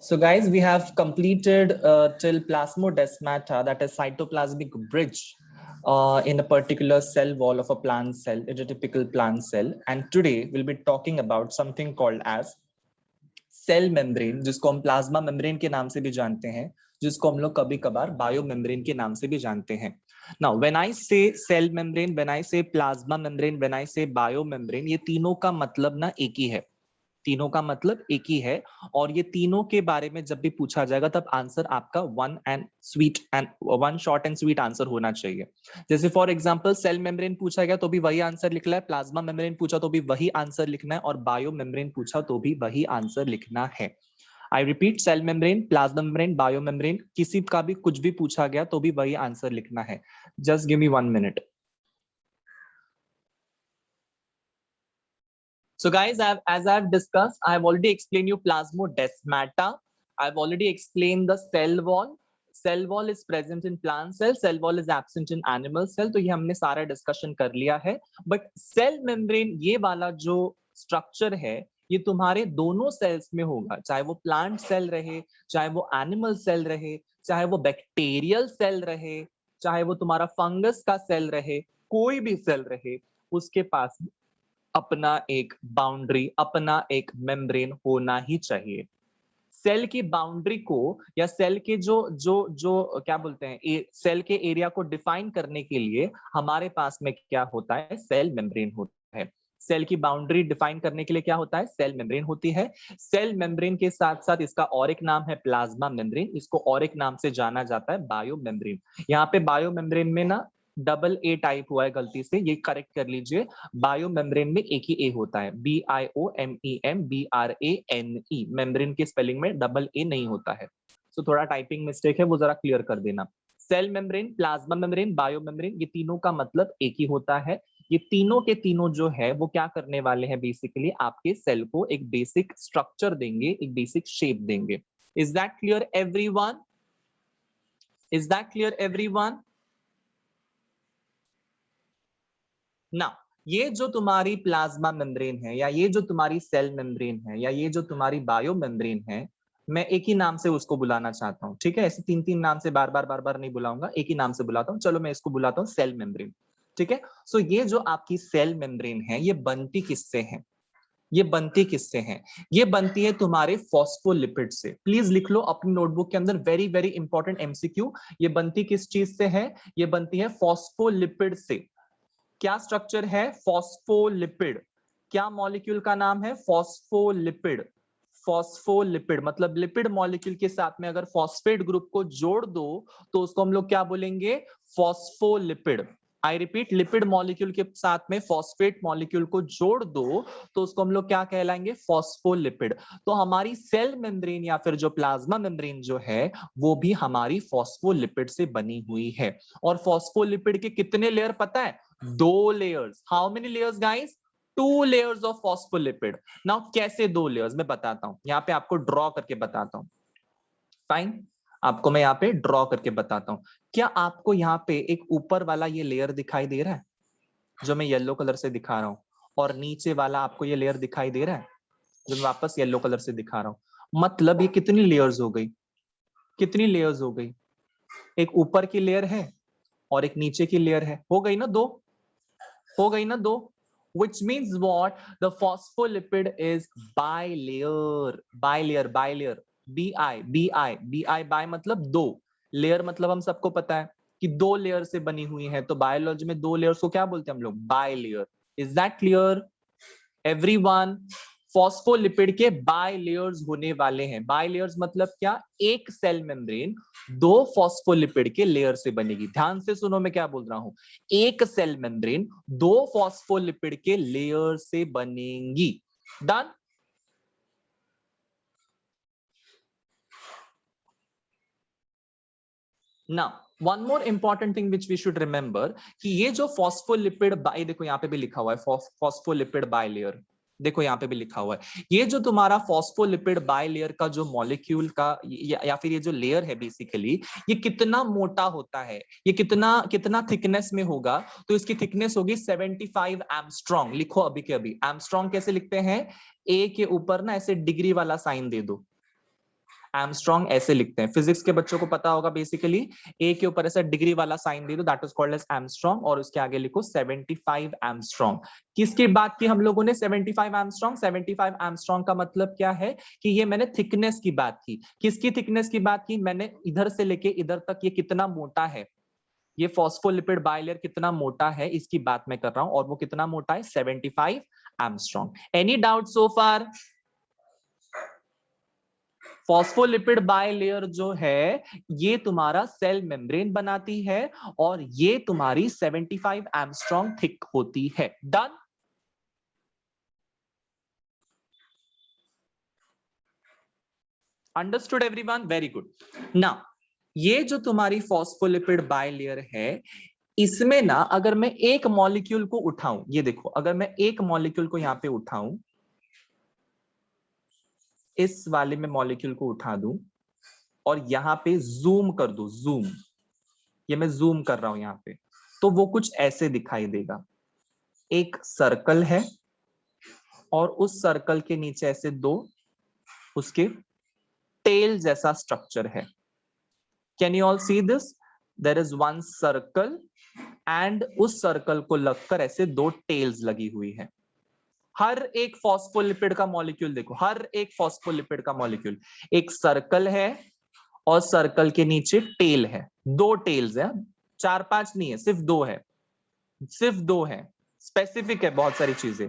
So guys, we have completed till plasmodesmata, that is cytoplasmic bridge in a particular cell wall of a plant cell, a typical plant cell. And today we'll be talking about something called as cell membrane, जिसको हम plasma membrane के नाम से भी जानते हैं, जिसको हम लोग कभी कभार बायो मेम्ब्रेन के नाम से भी जानते हैं. Now when I say cell membrane, when I से प्लाज्मा मेम्ब्रेन, व्हेन आई से बायो मेम्ब्रेन, ये तीनों का मतलब ना एक ही है. तीनों का मतलब एक ही है. और ये तीनों के बारे में जब भी पूछा जाएगा तब आंसर आपका one short and sweet answer होना चाहिए. जैसे फॉर एग्जांपल सेल मेम्ब्रेन पूछा गया तो भी वही आंसर लिखना है, प्लाज्मा मेम्ब्रेन पूछा तो भी वही आंसर लिखना है, और बायो मेम्ब्रेन पूछा तो भी वही आंसर लिखना है. I repeat, cell membrane, plasma membrane, bio membrane, किसी का भी कुछ भी पूछा गया तो भी वही आंसर लिखना है. Just give me 1 minute. So guys, as I've discussed, I have already explained you plasmodesmata. I've already explained the cell wall. Cell wall is present in plant cell. Cell wall is absent in animal cell. तो ये हमने सारा discussion कर लिया है. But cell membrane ये वाला जो स्ट्रक्चर है, ये तुम्हारे दोनों सेल्स में होगा, चाहे वो प्लांट सेल रहे, चाहे वो एनिमल सेल रहे, चाहे वो बैक्टीरियल सेल रहे, चाहे वो तुम्हारा फंगस का सेल रहे, कोई भी सेल रहे, उसके पास अपना एक बाउंड्री, अपना एक मेम्ब्रेन होना ही चाहिए. सेल की बाउंड्री को या सेल के जो जो जो क्या बोलते हैं, सेल के एरिया को डिफाइन करने के लिए हमारे पास में क्या होता है, सेल मेम्ब्रेन होता है. सेल की बाउंड्री डिफाइन करने के लिए क्या होता है, सेल मेम्ब्रेन होती है. सेल मेम्ब्रेन के साथ साथ इसका और एक नाम है प्लाज्मा मेम्ब्रेन, इसको और एक नाम से जाना जाता है बायो मेम्ब्रेन. यहाँ पे बायो मेम्ब्रेन में ना डबल ए टाइप हुआ है गलती से, ये करेक्ट कर लीजिए. बायो मेम्ब्रेन में एक ही ए होता है, BIOMEMBRANE. मेम्ब्रेन की स्पेलिंग में डबल ए नहीं होता है. सो थोड़ा टाइपिंग मिस्टेक है, वो जरा क्लियर कर देना. Cell membrane, plasma membrane, bio membrane, ये तीनों का मतलब एक ही होता है. ये तीनों के तीनों जो है वो क्या करने वाले हैं, बेसिकली आपके सेल को एक बेसिक स्ट्रक्चर देंगे, एक बेसिक शेप देंगे. Is that clear everyone? Is that clear everyone? ना, ये जो तुम्हारी प्लाज्मा मेम्ब्रेन है, या ये जो तुम्हारी सेल मेम्ब्रेन है, या ये जो तुम्हारी बायो मेम्ब्रेन है, मैं एक ही नाम से उसको बुलाना चाहता हूं. ठीक है, ऐसे तीन तीन नाम से बार बार नहीं बुलाऊंगा, एक ही नाम से बुलाता हूं. चलो मैं इसको बुलाता हूं सेल मेम्ब्रेन. ठीक है. सो ये जो आपकी सेल मेम्ब्रेन है, ये बनती किससे है, ये बनती किससे है? ये बनती है तुम्हारे फॉस्फोलिपिड से. प्लीज लिख लो अपनी नोटबुक के अंदर, वेरी वेरी इंपॉर्टेंट एमसीक्यू. ये बनती किस चीज से है? ये बनती है फॉस्फोलिपिड से. क्या स्ट्रक्चर है? फॉस्फोलिपिड. क्या मॉलिक्यूल का नाम है? फॉस्फोलिपिड. फॉस्फोलिपिड मतलब लिपिड मॉलिक्यूल के साथ में अगर फॉस्फेट ग्रुप को जोड़ दो तो उसको हम लोग क्या बोलेंगे? Phospholipid. I repeat, lipid molecule के साथ में फॉस्फेट मॉलिक्यूल को जोड़ दो तो उसको हम लोग क्या कहलाएंगे? फॉस्फोलिपिड. तो हमारी सेल मेम्ब्रेन या फिर जो प्लाज्मा मेम्ब्रेन जो है वो भी हमारी फॉस्फोलिपिड से बनी हुई है. और फॉस्फोलिपिड के कितने लेयर पता है? 2 layers. How many layers guys? 2 layers of phospholipid. Now कैसे 2 लेयर्स मैं बताता हूं, यहां पे आपको ड्रॉ करके बताता हूं. फाइन, आपको मैं यहां पे ड्रॉ करके बताता हूं. क्या आपको यहां पे एक ऊपर वाला ये लेयर दिखाई दे रहा है जो मैं येलो कलर से दिखा रहा हूं, और नीचे वाला आपको ये लेयर दिखाई दे रहा है जो मैं वापस येलो कलर से दिखा रहा हूं? मतलब ये कितनी लेयर्स हो गई, कितनी लेयर्स हो गई? एक ऊपर की लेयर है और एक नीचे की लेयर है, हो गई ना 2? हो गई ना 2? which means what? The phospholipid is bilayer. Bilayer, bilayer. bi मतलब 2 लेयर. मतलब हम सबको पता है कि 2 लेयर से बनी हुई है, तो बायोलॉजी में 2 लेयर्स को क्या बोलते हैं हम लोग? Bilayer. Is that clear everyone? Phospholipid के बाय लेयर्स होने वाले हैं. बाय लेयर्स मतलब क्या? एक सेल मेम्ब्रेन 2 फॉस्फोलिपिड के लेयर से बनेगी. ध्यान से सुनो मैं क्या बोल रहा हूं. एक सेल मेम्ब्रेन 2 फॉस्फोलिपिड के लेयर से बनेगी. Done? Now one more important thing which we should remember कि ये जो फॉस्फोलिपिड बाय, देखो यहां पे भी लिखा हुआ है फॉस्फोलिपिड बायलेयर. देखो यहाँ पे भी लिखा हुआ है. ये जो तुम्हारा फॉस्फोलिपिड बायलेयर का जो मॉलिक्यूल का या फिर ये जो लेयर है बेसिकली, ये कितना मोटा होता है, ये कितना कितना थिकनेस में होगा? तो इसकी थिकनेस होगी 75 एंगस्ट्रॉम. लिखो अभी के अभी. एंगस्ट्रॉम कैसे लिखते हैं? ए के ऊपर ना ऐसे डिग्री वाला साइन दे दो. एमस्ट्रॉन्ग ऐसे लिखते हैं, फिजिक्स के बच्चों को पता होगा बेसिकली, ए के ऊपर ऐसा डिग्री वाला साइन दे दो, दैट इज कॉल्ड एज एमस्ट्रॉन्ग, और उसके आगे लिखो 75 एमस्ट्रॉन्ग। किसकी बात की हम लोगों ने 75 एमस्ट्रॉन्ग? 75 एमस्ट्रॉन्ग का मतलब क्या है कि ये मैंने थिकनेस की बात की। किसकी थिकनेस की बात की? मैंने इधर से लेके इधर तक ये कितना मोटा है, ये फॉस्फोलिपिड बाइलेयर कितना मोटा है, इसकी बात मैं कर रहा हूं, और वो कितना मोटा है? 75 एमस्ट्रॉन्ग। एनी डाउट सो फार? फॉस्फोलिपिड बाइलेयर जो है ये तुम्हारा सेल मेम्ब्रेन बनाती है, और ये तुम्हारी 75 एमस्ट्रॉन्ग थिक होती है। Done? Understood everyone? Very good. Now ये जो तुम्हारी फॉस्फोलिपिड बाइलेयर है, इसमें ना अगर मैं एक मॉलिक्यूल को उठाऊं, ये देखो, अगर मैं एक मॉलिक्यूल को यहां पे उठाऊं, इस वाले में मॉलिक्यूल को उठा दूं और यहां पे जूम कर दूं, जूम, ये मैं जूम कर रहा हूं यहां पे, तो वो कुछ ऐसे दिखाई देगा। एक सर्कल है और उस सर्कल के नीचे ऐसे दो उसके टेल जैसा स्ट्रक्चर है। Can you all see this? There is one circle and उस सर्कल को लगकर ऐसे दो टेल्स लगी हुई है। हर एक फॉस्फोलिपिड का मॉलिक्यूल देखो, हर एक फॉस्फोलिपिड का मॉलिक्यूल, एक सर्कल है और सर्कल के नीचे टेल है, दो टेल्स है, चार पांच नहीं है, सिर्फ दो है, सिर्फ दो है, स्पेसिफिक है बहुत सारी चीजें।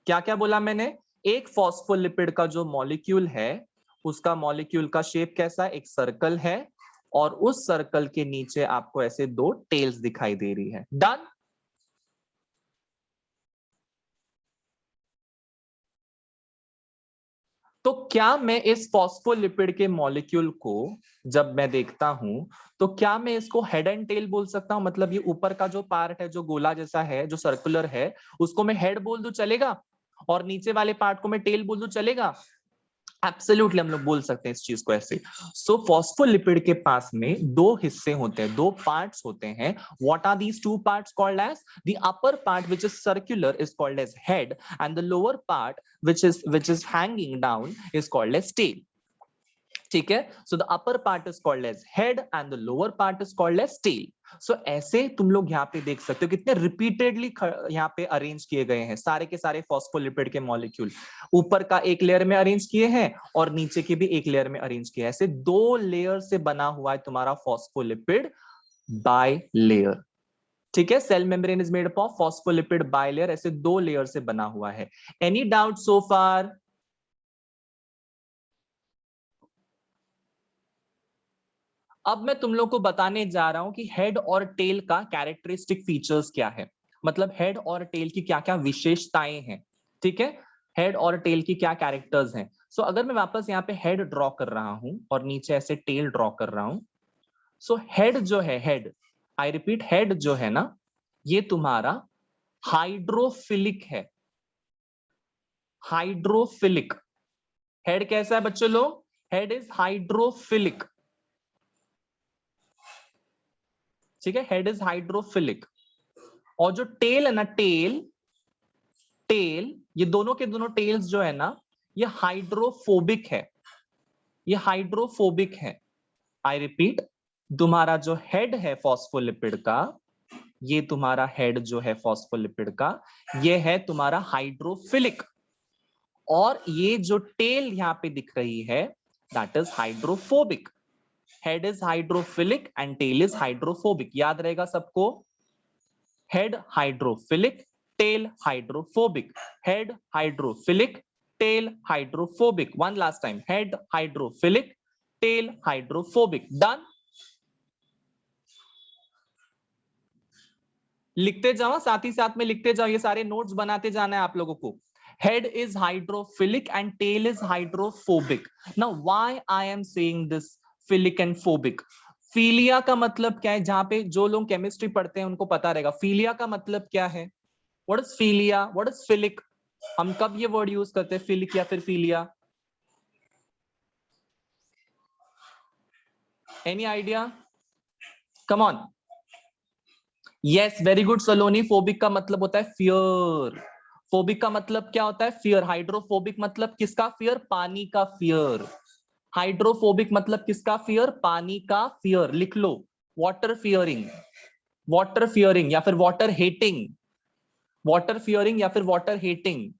क्या क्या बोला मैंने? एक फॉस्फोलिपिड का जो मॉलिक्यूल है उसका मॉलिक्यूल का शेप कैसा है? एक सर्कल है, और उस सर्कल के नीचे आपको ऐसे दो टेल्स दिखाई दे रही है। डन? तो क्या मैं इस फॉस्फोलिपिड के मॉलिक्यूल को जब मैं देखता हूं तो क्या मैं इसको हेड एंड टेल बोल सकता हूं? मतलब ये ऊपर का जो पार्ट है जो गोला जैसा है जो सर्कुलर है उसको मैं हेड बोल दूं, चलेगा? और नीचे वाले पार्ट को मैं टेल बोल दूं, चलेगा? एब्सोल्युटली हम लोग बोल सकते हैं इस चीज को ऐसे। सो फॉस्फोलिपिड के पास में दो हिस्से होते हैं, दो पार्ट्स होते हैं। What are these two parts called as? The upper part which is circular is called as head, and the lower part which is hanging down is called as tail. ठीक है? So the upper part is called as head and the lower part is called as tail. So ऐसे तुम लोग यहाँ पे देख सकते हो कितने रिपीटेडली यहाँ पे अरेंज किए गए हैं सारे के सारे फॉस्फोलिपिड के मॉलिक्यूल। ऊपर का एक लेयर में अरेंज किए हैं और नीचे के भी एक लेयर में अरेंज किए हैं। ऐसे दो लेयर से बना हुआ है तुम्हारा फॉस्फोलिपिड बाय लेयर। ठीक है? Cell membrane is made up of phospholipid bilayer, ऐसे दो लेयर से बना हुआ है। Any doubt so far? अब मैं तुम लोग को बताने जा रहा हूं कि हेड और टेल का कैरेक्टरिस्टिक फीचर्स क्या है, मतलब हेड और टेल की क्या क्या विशेषताएं हैं। ठीक है? हेड और टेल की क्या कैरेक्टर्स हैं। सो अगर मैं वापस यहाँ पे हेड ड्रॉ कर रहा हूं और नीचे ऐसे टेल ड्रॉ कर रहा हूं, सो हेड जो है, हेड, आई रिपीट, हेड जो है ना, ये तुम्हारा हाइड्रोफिलिक है। हाइड्रोफिलिक हेड कैसा है बच्चों लोग? Head is hydrophilic. ठीक है? Head is hydrophilic. और जो टेल है ना, टेल, टेल, ये दोनों के दोनों टेल्स जो है ना, ये हाइड्रोफोबिक है, ये हाइड्रोफोबिक है। आई रिपीट, तुम्हारा जो हेड है फॉस्फोलिपिड का, ये तुम्हारा हेड जो है फॉस्फोलिपिड का, ये है तुम्हारा हाइड्रोफिलिक। और ये जो टेल यहां पे दिख रही है, that is hydrophobic. Head is hydrophilic and tail is hydrophobic. याद रहेगा सबको? Head hydrophilic, tail hydrophobic, head hydrophilic, tail hydrophobic. One last time, head hydrophilic, tail hydrophobic. Done? लिखते जाओ, साथ ही साथ में लिखते जाओ, ये सारे नोट्स बनाते जाना है आप लोगों को। Head is hydrophilic and tail is hydrophobic. Now why I am saying this philic and phobic? Philia का मतलब क्या है? जहां पे जो लोग केमिस्ट्री पढ़ते हैं उनको पता रहेगा फीलिया का मतलब क्या है। What is philia, what is philic? हम कब ये वर्ड यूज करते हैं, फिलिक या फिर philia? Any idea? Come on. Yes, very good Saloni. Phobic का मतलब होता है फियर। फोबिक का मतलब क्या होता है? फियर। हाइड्रोफोबिक मतलब किसका फियर? पानी का फियर। हाइड्रोफोबिक मतलब किसका फियर? पानी का फियर, लिख लो। वाटर फियरिंग, वाटर फियरिंग या फिर वाटर हेटिंग, वाटर फियरिंग या फिर वाटर हेटिंग,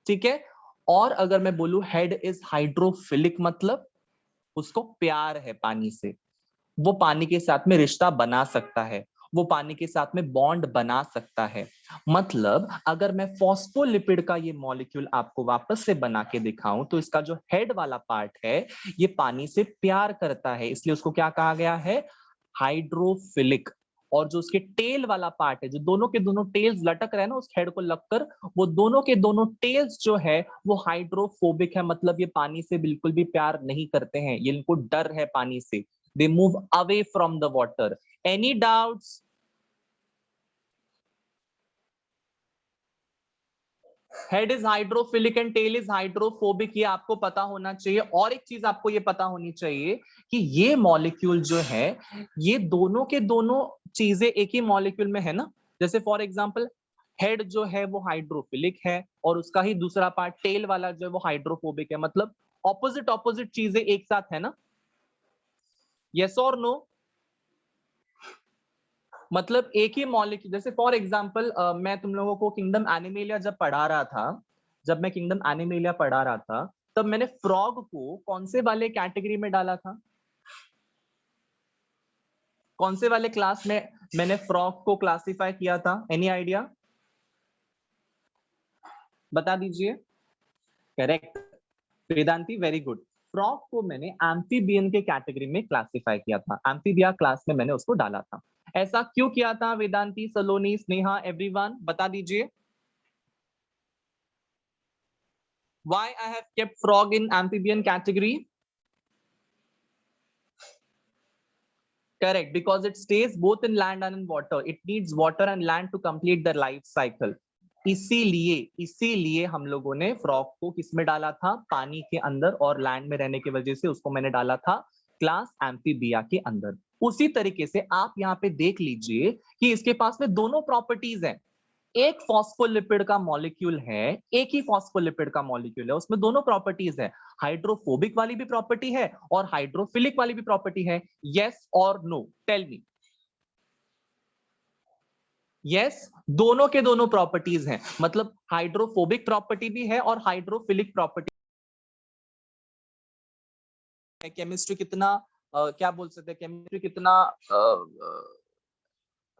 ठीक है। और अगर मैं बोलूं हेड इज हाइड्रोफिलिक मतलब उसको प्यार है पानी से, वो पानी के साथ में रिश्ता बना सकता है, वो पानी के साथ में बॉन्ड बना सकता है। मतलब अगर मैं फॉस्फोलिपिड का ये मॉलिक्यूल आपको वापस से बना के दिखाऊं तो इसका जो हेड वाला पार्ट है ये पानी से प्यार करता है, इसलिए उसको क्या कहा गया है? हाइड्रोफिलिक। और जो उसके टेल वाला पार्ट है, जो दोनों के दोनों टेल्स लटक रहे हैं ना उस हेड को लगकर, वो दोनों के दोनों टेल्स जो है वो हाइड्रोफोबिक है, मतलब ये पानी से बिल्कुल भी प्यार नहीं करते हैं, ये इनको डर है पानी से। They move away from the water. Any doubts? Head is hydrophilic and tail is hydrophobic, ये आपको पता होना चाहिए। और एक चीज आपको ये पता होनी चाहिए कि ये मॉलिक्यूल जो है, ये दोनों के दोनों चीजें एक ही मॉलिक्यूल में है ना। जैसे फॉर एग्जांपल हेड जो है वो हाइड्रोफिलिक है और उसका ही दूसरा पार्ट टेल वाला जो है वो हाइड्रोफोबिक है, मतलब ऑपोजिट ऑपोजिट चीजें एक साथ है ना। यस और नो? मतलब एक ही मॉलिक्यूल, जैसे फॉर एग्जांपल मैं तुम लोगों को किंगडम एनिमेलिया जब पढ़ा रहा था, जब मैं किंगडम एनिमेलिया पढ़ा रहा था, तब मैंने फ्रॉग को कौन से वाले कैटेगरी में डाला था? कौन से वाले क्लास में मैंने फ्रॉग को क्लासिफाई किया था? Any idea? बता दीजिए। Correct Vedanti, very good. Frog को मैंने एम्फीबियन के कैटेगरी में क्लासिफाई किया था, एम्फीबिया क्लास में मैंने उसको डाला था। ऐसा क्यों किया था वेदांती, सलोनी, स्नेहा, एवरीवन बता दीजिए। Why I have kept frog in amphibian category? Correct, because it stays both in land and in water. It needs water and land to complete the life cycle. इसीलिए हम लोगों ने फ्रॉग को किस में डाला था? पानी के अंदर, और लैंड में रहने की वजह से उसको मैंने डाला था क्लास एम्फीबिया के अंदर। उसी तरीके से आप यहाँ पे देख लीजिए कि इसके पास में दोनों प्रॉपर्टीज हैं। एक फॉस्फोलिपिड का मॉलिक्यूल है, एक ही फॉस्फोलिपिड का मॉलिक्यूल है, उसमें दोनों प्रॉपर्टीज है। हाइड्रोफोबिक वाली भी प्रॉपर्टी है और हाइड्रोफिलिक वाली भी प्रॉपर्टी है। यस और नो, टेल मी। यस, दोनों के दोनों प्रॉपर्टीज हैं, मतलब हाइड्रोफोबिक प्रॉपर्टी भी है और हाइड्रोफिलिक प्रॉपर्टी है। केमिस्ट्री कितना क्या बोल सकते हैं, केमिस्ट्री कितना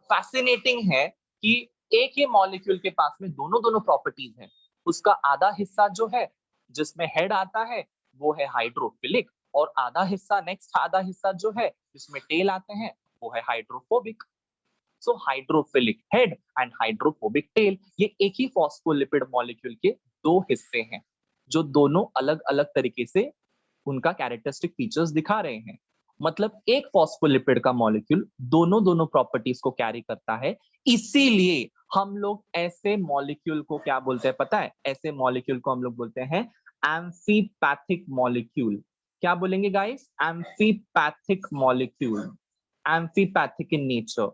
फैसिनेटिंग है कि एक ही मॉलिक्यूल के पास में दोनों दोनों प्रॉपर्टीज हैं। उसका आधा हिस्सा जो है जिसमें हेड आता है वो है हाइड्रोफिलिक, और आधा हिस्सा, नेक्स्ट आधा हिस्सा जो है जिसमें टेल आते हैं वो है hydrophobic. So hydrophilic head and hydrophobic tell, ये एक ही फॉस्फोलिपिड मॉलिक्यूल के दो हिस्से हैं जो दोनों अलग अलग तरीके से उनका कैरेक्टरिस्टिक फीचर्स दिखा रहे हैं। मतलब एक फॉस्फोलिपिड का मॉलिक्यूल दोनों दोनों प्रॉपर्टीज को कैरी करता है। इसीलिए हम लोग ऐसे मॉलिक्यूल को क्या बोलते हैं पता है? ऐसे मॉलिक्यूल को हम लोग बोलते हैं एम्फीपैथिक मॉलिक्यूल। क्या बोलेंगे guys? Amphipathic molecule, amphipathic in nature.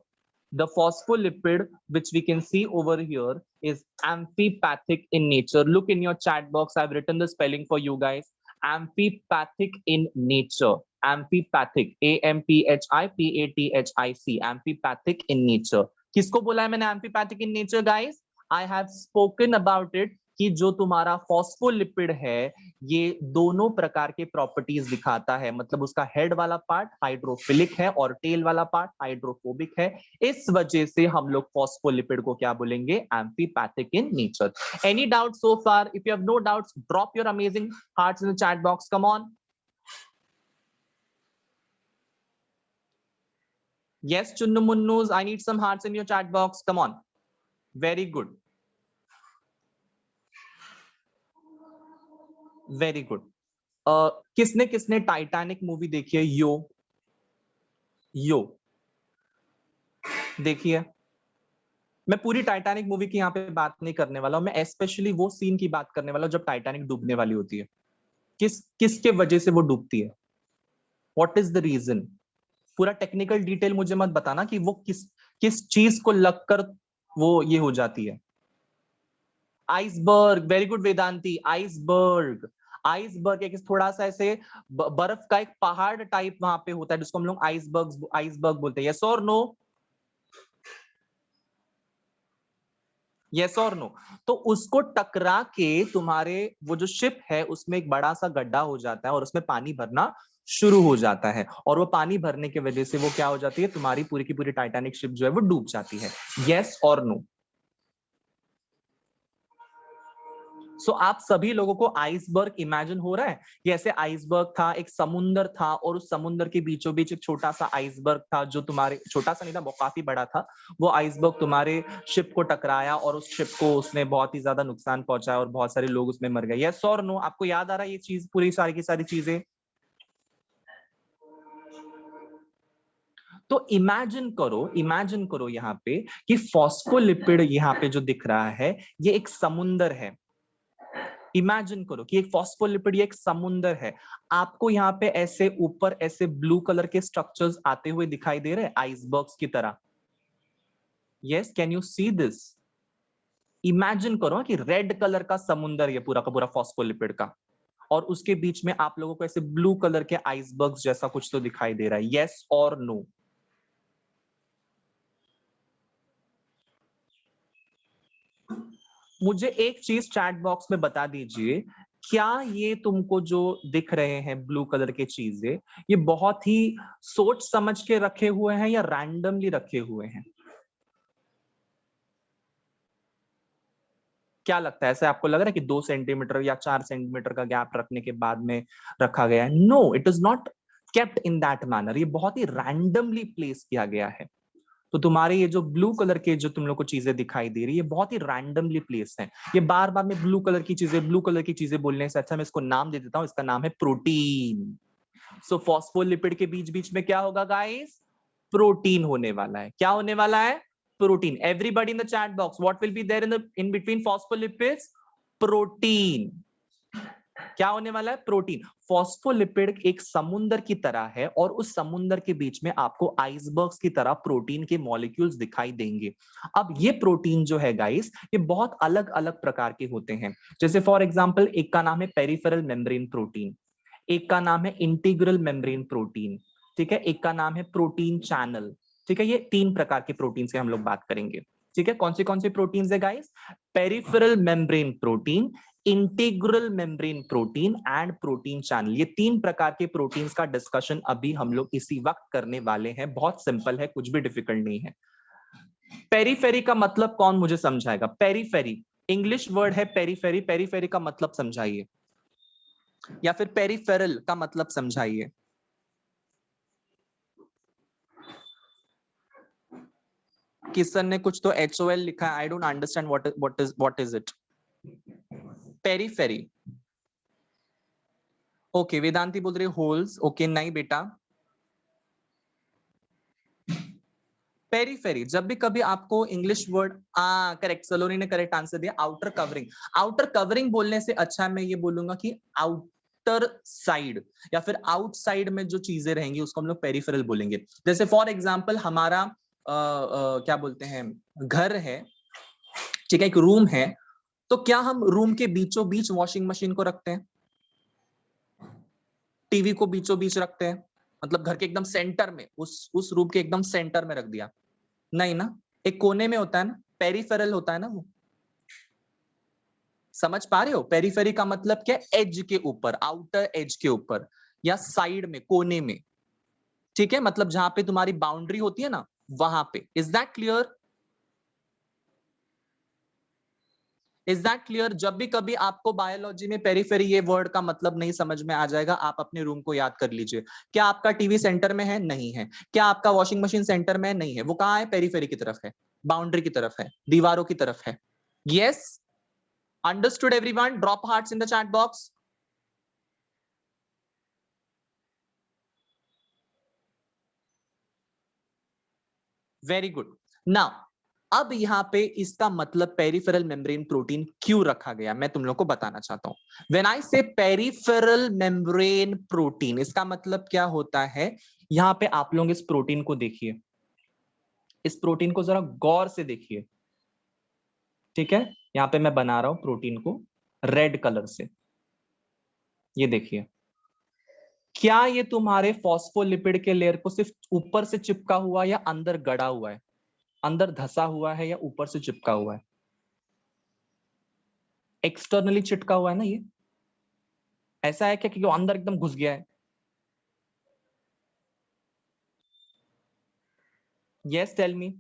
The phospholipid which we can see over here is amphipathic in nature. Look in your chat box, I've written the spelling for you guys. Amphipathic in nature, amphipathic, AMPHIPATHIC, amphipathic in nature. किसको बोला है मैंने amphipathic in nature guys? I have spoken about it कि जो तुम्हारा phospholipid है ये दोनों प्रकार के प्रॉपर्टीज दिखाता है, मतलब उसका हेड वाला पार्ट हाइड्रोफिलिक है और टेल वाला पार्ट हाइड्रोफोबिक है। इस वजह से हम लोग फॉस्फोलिपिड को क्या बोलेंगे? Amphipathic in nature. Any doubt so far? If you have no doubts drop your amazing hearts in the chat box, come on. Yes, Chunnu Munnus, I need some hearts in your chat box. Come on. Very good. Very good. किसने किसने Titanic movie देखी है? यो देखिए, मैं पूरी Titanic movie की यहाँ पे बात नहीं करने वाला हूं, मैं स्पेशली वो सीन की बात करने वाला हूं जब टाइटैनिक डूबने वाली होती है। किसके वजह से वो डूबती है? What is the reason? पूरा टेक्निकल डिटेल मुझे मत बताना कि वो किस किस चीज को लगकर वो ये हो जाती है। Iceberg, very good Vedanti, iceberg. Iceberg एक थोड़ा सा ऐसे बर्फ का एक पहाड़ टाइप वहां पे होता है जिसको हम लोग आइसबर्ग बोलते हैं। यस और नो? यस और नो? तो उसको टकरा के तुम्हारे वो जो शिप है उसमें एक बड़ा सा गड्ढा हो जाता है और उसमें पानी भरना शुरू हो जाता है, और वो पानी भरने की वजह से वो क्या हो जाती है, तुम्हारी पूरी की पूरी टाइटैनिक शिप जो है वो डूब जाती है। यस और नो? सो आप सभी लोगों को आइसबर्ग इमेजिन हो रहा है कि ऐसे आइसबर्ग था, एक समुंदर था, और उस समुंदर के बीचों बीच एक छोटा सा आइसबर्ग था जो तुम्हारे, छोटा सा नहीं था, वो काफी बड़ा था। वो आइसबर्ग तुम्हारे शिप को टकराया और उस शिप को उसने बहुत ही ज्यादा नुकसान पहुंचाया और बहुत सारे लोग उसमें मर गए। यस और नो? आपको याद आ रहा है ये चीज, पूरी सारी की सारी चीजें? तो इमेजिन करो यहाँ पे कि फॉस्फोलिपिड यहाँ पे जो दिख रहा है ये एक समुंदर है। इमेजिन करो कि एक फॉस्फोलिपिड ये एक समुंदर है। आपको यहाँ पे ऐसे ऊपर ऐसे ब्लू कलर के स्ट्रक्चर्स आते हुए दिखाई दे रहे हैं आइसबर्ग्स की तरह। Yes, can you see this? Imagine करो कि रेड कलर का समुंदर ये पूरा का पूरा फॉस्फोलिपिड का, और उसके बीच में आप लोगों को ऐसे ब्लू कलर के आइसबर्ग्स जैसा कुछ तो दिखाई दे रहा है। यस और नो? मुझे एक चीज चैट बॉक्स में बता दीजिए, क्या ये तुमको जो दिख रहे हैं ब्लू कलर के चीजें, ये बहुत ही सोच समझ के रखे हुए हैं या रैंडमली रखे हुए हैं? क्या लगता है, ऐसे आपको लग रहा है कि 2 सेंटीमीटर या 4 सेंटीमीटर का गैप रखने के बाद में रखा गया है? No, it is not kept in that manner. ये बहुत ही रैंडमली प्लेस किया गया है। तो तुम्हारे ये जो ब्लू कलर के जो तुम लोग को चीजें दिखाई दे रही है, ये बहुत ही रैंडमली प्लेस है। ये बार बार में ब्लू कलर की चीजें बोलने से अच्छा मैं इसको नाम दे देता हूं, इसका नाम है प्रोटीन। सो फॉस्फोलिपिड के बीच बीच में क्या होगा गाइस? प्रोटीन होने वाला है। क्या होने वाला है? Protein. Everybody in the chat box, what will be there in between phospholipids? Protein. क्या होने वाला है? प्रोटीन। फॉस्फोलिपिड एक समुंदर की तरह है और उस समुंदर के बीच में आपको आइसबर्ग्स की तरह प्रोटीन के मॉलिक्यूल्स दिखाई देंगे। अब ये प्रोटीन जो है गाइस, ये बहुत अलग अलग प्रकार के होते हैं। जैसे फॉर एग्जांपल एक का नाम है पेरिफेरल मेम्ब्रेन प्रोटीन, एक का नाम है इंटीग्रल मेम्ब्रेन प्रोटीन, ठीक है, एक का नाम है प्रोटीन चैनल। ठीक है, ये 3 प्रकार के प्रोटीन से हम लोग बात करेंगे। ठीक है, कौन से प्रोटीन है guys? Peripheral membrane protein, integral membrane protein and protein channel. ये 3 प्रकार के प्रोटीन्स का डिस्कशन अभी हम लोग इसी वक्त करने वाले हैं। बहुत सिंपल है, कुछ भी डिफिकल्ट नहीं है। पेरीफेरी का मतलब कौन मुझे समझाएगा? पेरीफेरी इंग्लिश वर्ड है पेरीफेरी, पेरीफेरी का मतलब समझाइए, या फिर पेरिफेरल का मतलब समझाइए। किशन ने कुछ तो HOL लिखा है, I don't understand what is it? Periphery. Okay, Vedanti बोल रही होल्स। ओके, नहीं बेटा, पेरीफेरी जब भी कभी आपको इंग्लिश वर्ड, करेक्ट, सलोनी ने करेक्ट आंसर दिया, आउटर कवरिंग। आउटर कवरिंग बोलने से अच्छा मैं ये बोलूंगा कि आउटर साइड या फिर आउटसाइड में जो चीजें रहेंगी उसको हम लोग पेरिफेरल बोलेंगे। जैसे फॉर एग्जांपल हमारा क्या बोलते हैं, घर है, ठीक है, एक रूम है, तो क्या हम रूम के बीचों बीच वॉशिंग मशीन को रखते हैं? टीवी को बीचों बीच रखते हैं? मतलब घर के एकदम सेंटर में, उस रूम के एकदम सेंटर में रख दिया? नहीं ना, एक कोने में होता है ना, पेरिफेरल होता है ना वो। समझ पा रहे हो? पेरिफेरी का मतलब क्या? एज के ऊपर, आउटर एज के ऊपर या साइड में, कोने में। ठीक है, मतलब जहां पे तुम्हारी बाउंड्री होती है ना, वहां पे। Is that clear? Is that clear? जब भी कभी आपको बायोलॉजी में पेरिफेरी ये वर्ड का मतलब नहीं समझ में आ जाएगा, आप अपने रूम को याद कर लीजिए। क्या आपका टीवी सेंटर में है? नहीं है। क्या आपका वॉशिंग मशीन सेंटर में है? नहीं है। वो कहां है? पेरिफेरी की तरफ है, बाउंड्री की तरफ है, दीवारों की तरफ है। Yes, understood everyone? Drop hearts in the chat box. Very good. Now अब यहां पे इसका मतलब पेरिफेरल मेम्ब्रेन प्रोटीन क्यों रखा गया, मैं तुम लोग को बताना चाहता हूं। व्हेन आई से पेरिफेरल मेम्ब्रेन प्रोटीन, इसका मतलब क्या होता है? यहां पे आप लोग इस प्रोटीन को देखिए, इस प्रोटीन को जरा गौर से देखिए। ठीक है, यहां पे मैं बना रहा हूं प्रोटीन को रेड कलर से। ये देखिए, क्या ये तुम्हारे फॉस्फोलिपिड के लेयर को सिर्फ ऊपर से चिपका हुआ या अंदर गड़ा हुआ है, अंदर धसा हुआ है या ऊपर से चिपका हुआ है? एक्सटर्नली चिपका हुआ है ना ये। ऐसा है क्या कि वो अंदर एकदम घुस गया है? Yes, tell me.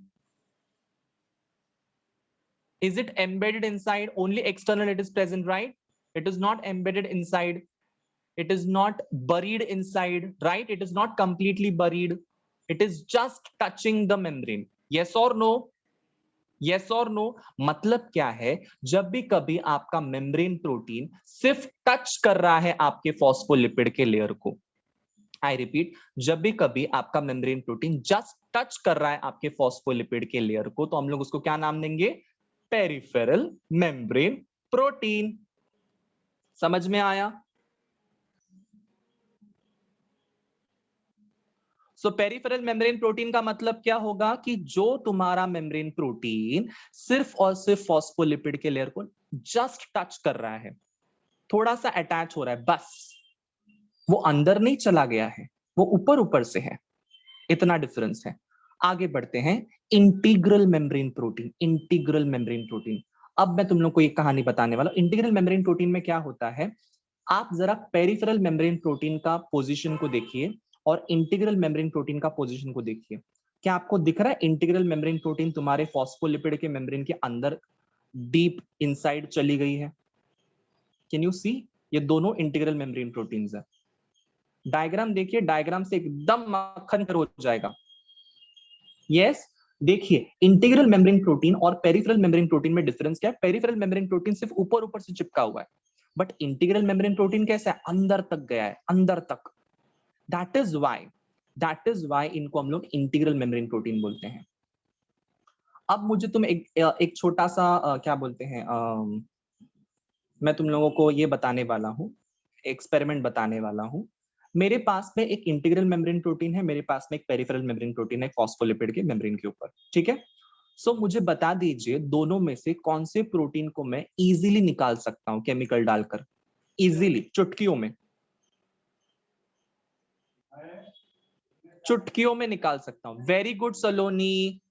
Is it embedded inside? Only external it is present, right? It is not embedded inside. It is not buried inside, right? It is not completely buried. It is just touching the membrane. Yes or no? Yes or no? मतलब क्या है, जब भी कभी आपका membrane protein सिर्फ touch कर रहा है आपके फॉस्फोलिपिड के लेयर को, आई रिपीट, जब भी कभी आपका मेम्ब्रेन प्रोटीन जस्ट टच कर रहा है आपके फॉस्फोलिपिड के लेयर को, तो हम लोग उसको क्या नाम देंगे? Peripheral membrane protein. समझ में आया? सो पेरिफेरल मेम्ब्रेन प्रोटीन का मतलब क्या होगा कि जो तुम्हारा मेम्ब्रेन प्रोटीन सिर्फ और सिर्फ फॉस्फोलिपिड के लेयर को जस्ट टच कर रहा है, थोड़ा सा अटैच हो रहा है, बस। वो अंदर नहीं चला गया है, वो ऊपर ऊपर से है। इतना डिफरेंस है। आगे बढ़ते हैं। Integral membrane protein, integral membrane protein. अब मैं तुम लोग को एक कहानी बताने वाला हूं। इंटीग्रल मेम्ब्रेन प्रोटीन में क्या होता है, आप जरा पेरिफेरल मेम्ब्रेन प्रोटीन का पोजीशन को देखिए और इंटीग्रल मेम्ब्रेन प्रोटीन का पोजीशन को देखिए। क्या आपको दिख रहा है इंटीग्रल मेम्ब्रेन प्रोटीन तुम्हारे फॉस्फोलिपिड के मेम्ब्रेन के अंदर डीप इनसाइड चली गई है? कैन यू सी? ये दोनों इंटीग्रल मेम्ब्रेन प्रोटीन्स है। डायग्राम देखिए, डायग्राम से एकदम मक्खन हो जाएगा। यस, देखिए इंटीग्रल मेम्ब्रेन प्रोटीन और पेरिफेरल मेम्ब्रेन प्रोटीन में डिफरेंस क्या है? पेरिफेरल मेम्ब्रेन प्रोटीन सिर्फ ऊपर ऊपर से चिपका हुआ है, बट इंटीग्रल मेम्ब्रेन प्रोटीन कैसा है? अंदर तक गया है, अंदर तक। दैट इज वाई इनको हम लोग इंटीग्रल मेम्ब्रेन प्रोटीन बोलते हैं। अब मुझे तुम एक छोटा सा क्या बोलते हैं, मैं तुम लोगों को ये बताने वाला हूँ, एक्सपेरिमेंट बताने वाला हूँ। मेरे पास में एक इंटीग्रल मेम्ब्रेन प्रोटीन है, मेरे पास में एक पेरिफेरल मेम्ब्रेन प्रोटीन है फॉस्फोलिपिड के मेम्ब्रेन के ऊपर, ठीक है? सो मुझे बता दीजिए दोनों में से कौन से प्रोटीन को मैं इजीली निकाल सकता हूं केमिकल डालकर, इजीली, चुटकियों में, चुटकियों में निकाल सकता हूं। Very good Saloni,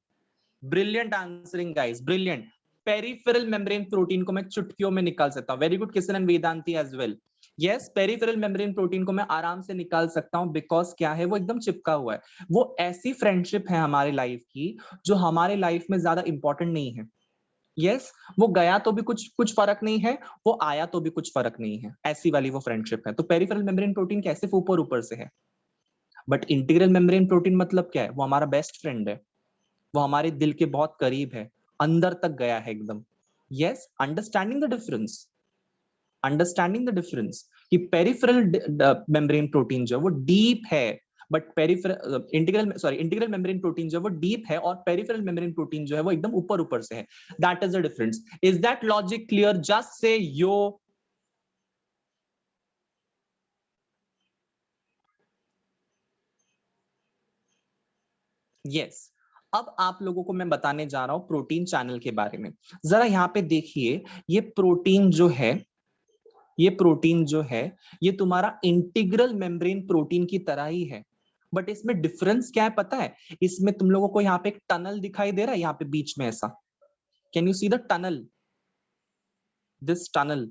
brilliant answering guys, brilliant. Peripheral membrane protein को मैं चुटकियों में निकाल सकता हूं। Very good Kishan and Vedanti as well. Yes, peripheral membrane protein को मैं आराम से निकाल सकता हूं, बिकॉज क्या है, वो एकदम चिपका हुआ है। वो ऐसी फ्रेंडशिप है हमारे लाइफ की जो हमारे लाइफ में ज्यादा इंपॉर्टेंट नहीं है। यस, वो गया तो भी कुछ कुछ फर्क नहीं है, वो आया तो भी कुछ फर्क नहीं है, ऐसी वाली वो फ्रेंडशिप है। तो पेरिफेरल मेम्ब्रेन प्रोटीन कैसे ऊपर ऊपर से है, बट इंटीग्रल मेम्ब्रेन प्रोटीन मतलब क्या है? वो हमारा बेस्ट फ्रेंड है, वो हमारे दिल के बहुत करीब है, अंदर तक गया है एकदम। Yes, understanding the difference, understanding the difference कि पेरिफेरल मेम्ब्रेन प्रोटीन जो वो डीप है, but peripheral integral membrane protein जो वो डीप है और पेरिफेरल मेम्ब्रेन प्रोटीन जो है वो एकदम ऊपर ऊपर से है। That is the difference. Is that logic clear? Just say yo. Yes, अब आप लोगों को मैं बताने जा रहा हूं प्रोटीन चैनल के बारे में। जरा यहाँ पे देखिए, ये प्रोटीन जो है, ये प्रोटीन जो है, ये तुम्हारा इंटीग्रल मेम्ब्रेन प्रोटीन की तरह ही है, बट इसमें डिफरेंस क्या है पता है? इसमें तुम लोगों को यहाँ पे एक टनल दिखाई दे रहा है, यहाँ पे बीच में ऐसा। Can you see the tunnel? This tunnel,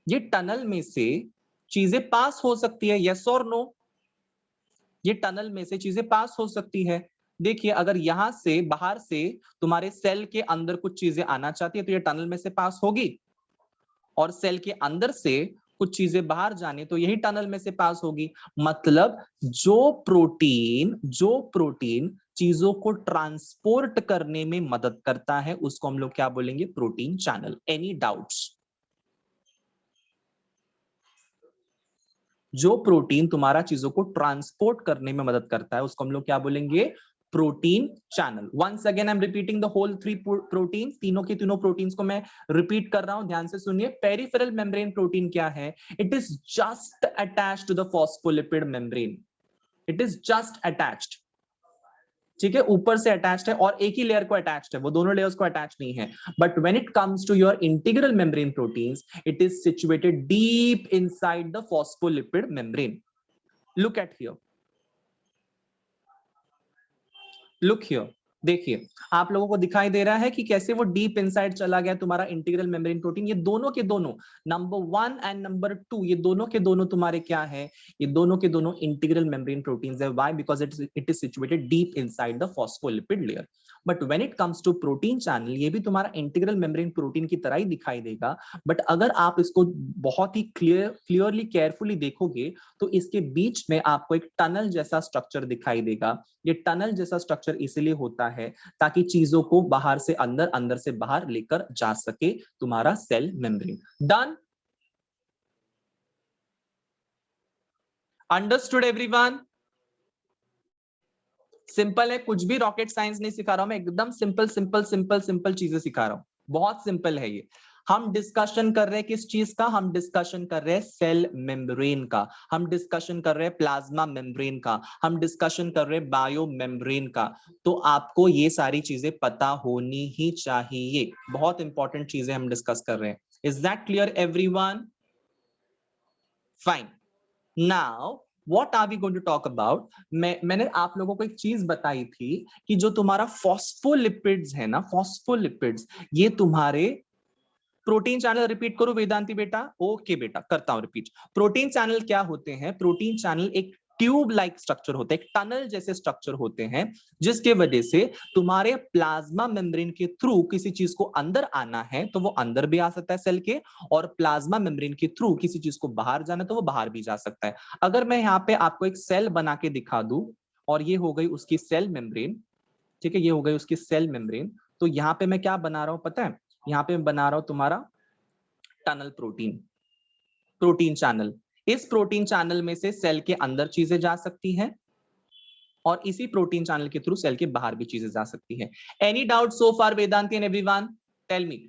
ये टनल में से चीजें पास हो सकती है, यस और नो? ये टनल में से चीजें पास हो सकती है। देखिए, अगर यहां से बाहर से तुम्हारे सेल के अंदर कुछ चीजें आना चाहती है तो ये टनल में से पास होगी, और सेल के अंदर से कुछ चीजें बाहर जाने तो यही टनल में से पास होगी। मतलब जो प्रोटीन चीजों को ट्रांसपोर्ट करने में मदद करता है उसको हम लोग क्या बोलेंगे? Protein channel. Any doubts? जो प्रोटीन तुम्हारा चीजों को ट्रांसपोर्ट करने में मदद करता है उसको हम लोग क्या बोलेंगे? Protein channel. Once again I am repeating the whole three protein, तीनों के तीनों प्रोटीन्स को मैं रिपीट कर रहा हूं, ध्यान से सुनिए। पेरिफेरल मेम्ब्रेन प्रोटीन क्या है? It is just attached to the phospholipid membrane, it is just attached. ठीक है, ऊपर से अटैच्ड है और एक ही लेयर को अटैच्ड है, वो दोनों लेयर्स को अटैच नहीं है। But when it comes to your integral membrane proteins, it is situated deep inside the phospholipid membrane. Look at here, look here, देखिए आप लोगों को दिखाई दे रहा है कि कैसे वो डीप इनसाइड चला गया तुम्हारा इंटीग्रल मेम्ब्रेन प्रोटीन। ये दोनों के दोनों, नंबर 1 एंड नंबर 2, ये दोनों के दोनों तुम्हारे क्या है, ये दोनों के दोनों इंटीग्रल मेम्ब्रेन प्रोटीन्स है। Why? Because it is situated deep inside the phospholipid layer. But when it comes to protein channel, ये भी तुम्हारा इंटीग्रल मेम्ब्रेन प्रोटीन की तरह ही दिखाई देगा। बट अगर आप इसको बहुत ही क्लियरली केयरफुली देखोगे तो इसके बीच में आपको एक टनल जैसा स्ट्रक्चर दिखाई देगा। ये टनल जैसा स्ट्रक्चर इसलिए होता है ताकि चीजों को बाहर से अंदर, अंदर से बाहर लेकर जा सके तुम्हारा cell membrane. Done? Understood everyone? Simple है, कुछ भी रॉकेट साइंस नहीं सिखा रहा हूं मैं, एकदम सिंपल सिंपल सिंपल सिंपल चीजें सिखा रहा हूं, बहुत सिंपल है ये। हम डिस्कशन कर रहे हैं किस चीज का? हम डिस्कशन कर रहे हैं सेल मेम्ब्रेन का, हम डिस्कशन कर रहे हैं प्लाज्मा मेम्ब्रेन का, हम डिस्कशन कर रहे हैं बायो मेम्ब्रेन का। तो आपको ये सारी चीजें पता होनी ही चाहिए, बहुत इंपॉर्टेंट चीजें हम डिस्कस कर रहे हैं। Is that clear everyone? Fine. Now what are we going to talk about? मैंने आप लोगों को एक चीज बताई थी कि जो तुम्हारा फॉस्फोलिपिड्स है ना, फॉस्फोलिपिड्स, ये तुम्हारे प्रोटीन चैनल, रिपीट करो वेदांती बेटा। ओके बेटा, करता हूं रिपीट। प्रोटीन चैनल क्या होते हैं? प्रोटीन चैनल एक ट्यूब लाइक स्ट्रक्चर होते हैं, एक टनल जैसे स्ट्रक्चर होते हैं, जिसके वजह से तुम्हारे प्लाज्मा मेम्ब्रेन के थ्रू किसी चीज को अंदर आना है तो वो अंदर भी आ सकता है सेल के, और प्लाज्मा मेम्ब्रेन के थ्रू किसी चीज को बाहर जाना है तो वो बाहर भी जा सकता है। अगर मैं यहाँ पे आपको एक सेल बना के दिखा दूं, और ये हो गई उसकी सेल मेम्ब्रेन, ठीक है, ये हो गई उसकी सेल मेम्ब्रेन, तो यहाँ पे मैं क्या बना रहा हूं पता है? यहाँ पे मैं बना रहा हूं तुम्हारा टनल प्रोटीन, प्रोटीन चैनल। इस प्रोटीन चैनल में से सेल के अंदर चीजें जा सकती हैं और इसी प्रोटीन चैनल के थ्रू सेल के बाहर भी चीजें जा सकती हैं। Any doubt so far Vedanti and everyone? Tell me.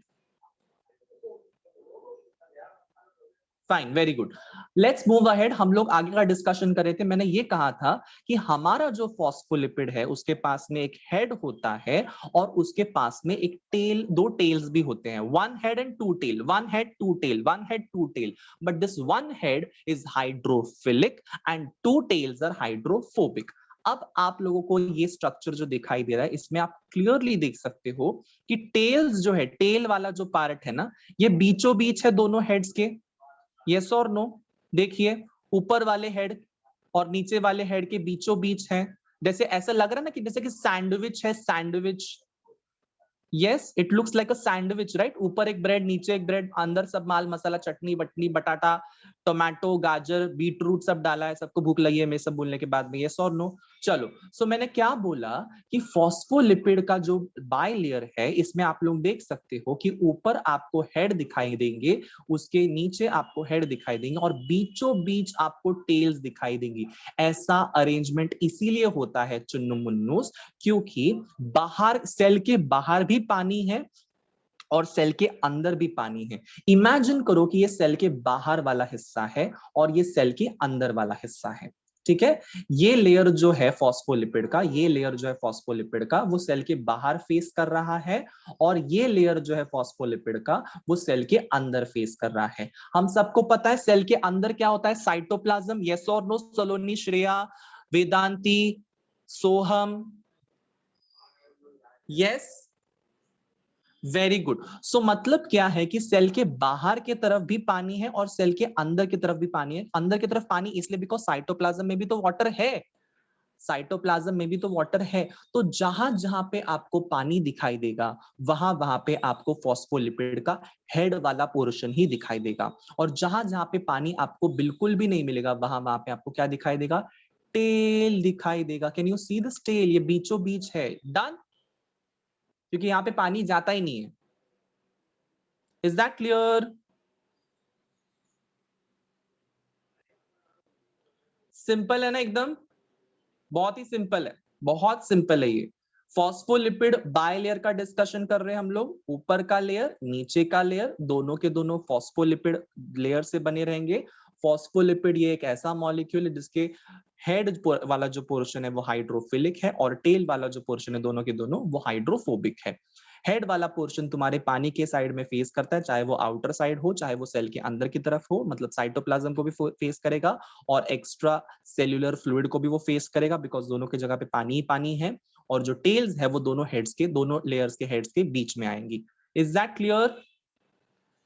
Fine, very good. Let's move ahead. हम लोग आगे का डिस्कशन कर रहे थे। मैंने ये कहा था कि हमारा जो फॉस्फोलिपिड है उसके पास में एक हेड होता है और उसके पास में एक टेल, दो टेल्स भी होते हैं। One head and two tail, one head two tail, one head two tail. But this one head is hydrophilic and two tails are hydrophobic. अब आप लोगों को ये स्ट्रक्चर जो दिखाई दे रहा है, इसमें आप क्लियरली देख सकते हो कि टेल्स जो है, टेल वाला जो पार्ट है ना, ये बीचों बीच है दोनों हेड्स के। यस और नो? देखिए, ऊपर वाले हेड और नीचे वाले हेड के बीचों बीच है। जैसे ऐसा लग रहा है ना कि जैसे कि सैंडविच है, sandwich. Yes, it looks like a sandwich, right? ऊपर एक ब्रेड, नीचे एक ब्रेड, अंदर सब माल मसाला, चटनी बटनी, बटाटा, टोमेटो, गाजर, बीटरूट सब डाला है। सबको भूख लगी है मैं सब बोलने के बाद में? यस और नो? चलो, सो मैंने क्या बोला कि फॉस्फोलिपिड का जो बाय लेयर है, इसमें आप लोग देख सकते हो कि ऊपर आपको हेड दिखाई देंगे, उसके नीचे आपको हेड दिखाई देंगे और बीचों बीच आपको टेल्स दिखाई देंगी। ऐसा अरेंजमेंट इसीलिए होता है चुन्नू मुन्नूस, क्योंकि बाहर, सेल के बाहर भी पानी है और सेल के अंदर भी पानी है। इमेजिन करो कि ये सेल के बाहर वाला हिस्सा है और ये सेल के अंदर वाला हिस्सा है, ठीक है? ये लेयर जो है फॉस्फोलिपिड का, ये लेयर जो है फॉस्फोलिपिड का, वो सेल के बाहर फेस कर रहा है, और ये लेयर जो है फॉस्फोलिपिड का, वो सेल के अंदर फेस कर रहा है। हम सबको पता है सेल के अंदर क्या होता है? साइटोप्लाज्म। यस और no? Saloni, Shreya, Vedanti, Soham? Yes, very good. So मतलब क्या है कि सेल के बाहर की तरफ भी पानी है और सेल के अंदर की तरफ भी पानी है। अंदर की तरफ पानी इसलिए बिकॉज साइटोप्लाज्म में भी तो वाटर है, साइटोप्लाज्म में भी तो वाटर है। तो जहां जहां पे आपको पानी दिखाई देगा, वहां वहां पे आपको फॉस्फोलिपिड का हेड वाला पोर्शन ही दिखाई देगा, और जहां जहां पे पानी आपको बिल्कुल भी नहीं मिलेगा, वहां वहां पे आपको क्या दिखाई देगा? टेल दिखाई देगा। Can you see this tail? ये बीचों बीच है। डन? क्योंकि यहाँ पे पानी जाता ही नहीं है। Is that clear? सिंपल है ना एकदम? बहुत ही सिंपल है, बहुत सिंपल है ये। फॉस्फोलिपिड बाय लेयर का डिस्कशन कर रहे हैं हम लोग। ऊपर का लेयर, नीचे का लेयर, दोनों के दोनों फॉस्फोलिपिड लेयर से बने रहेंगे। फॉस्फोलिपिड ये एक ऐसा मॉलिक्यूल है जिसके हेड वाला जो पोर्शन है वो हाइड्रोफिलिक है और टेल वाला जो पोर्शन है दोनों के दोनों वो हाइड्रोफोबिक है। हेड वाला पोर्शन तुम्हारे पानी के साइड में फेस करता है, चाहे वो आउटर साइड हो चाहे वो सेल के अंदर की तरफ हो, मतलब साइटोप्लाज्म को भी फेस करेगा और एक्स्ट्रा सेल्यूलर फ्लूइड को भी वो फेस करेगा, बिकॉज दोनों की जगह पे पानी ही पानी है। और जो टेल्स है वो दोनों हेड्स के, दोनों लेयर्स के हेड्स के बीच में आएंगी। Is that clear?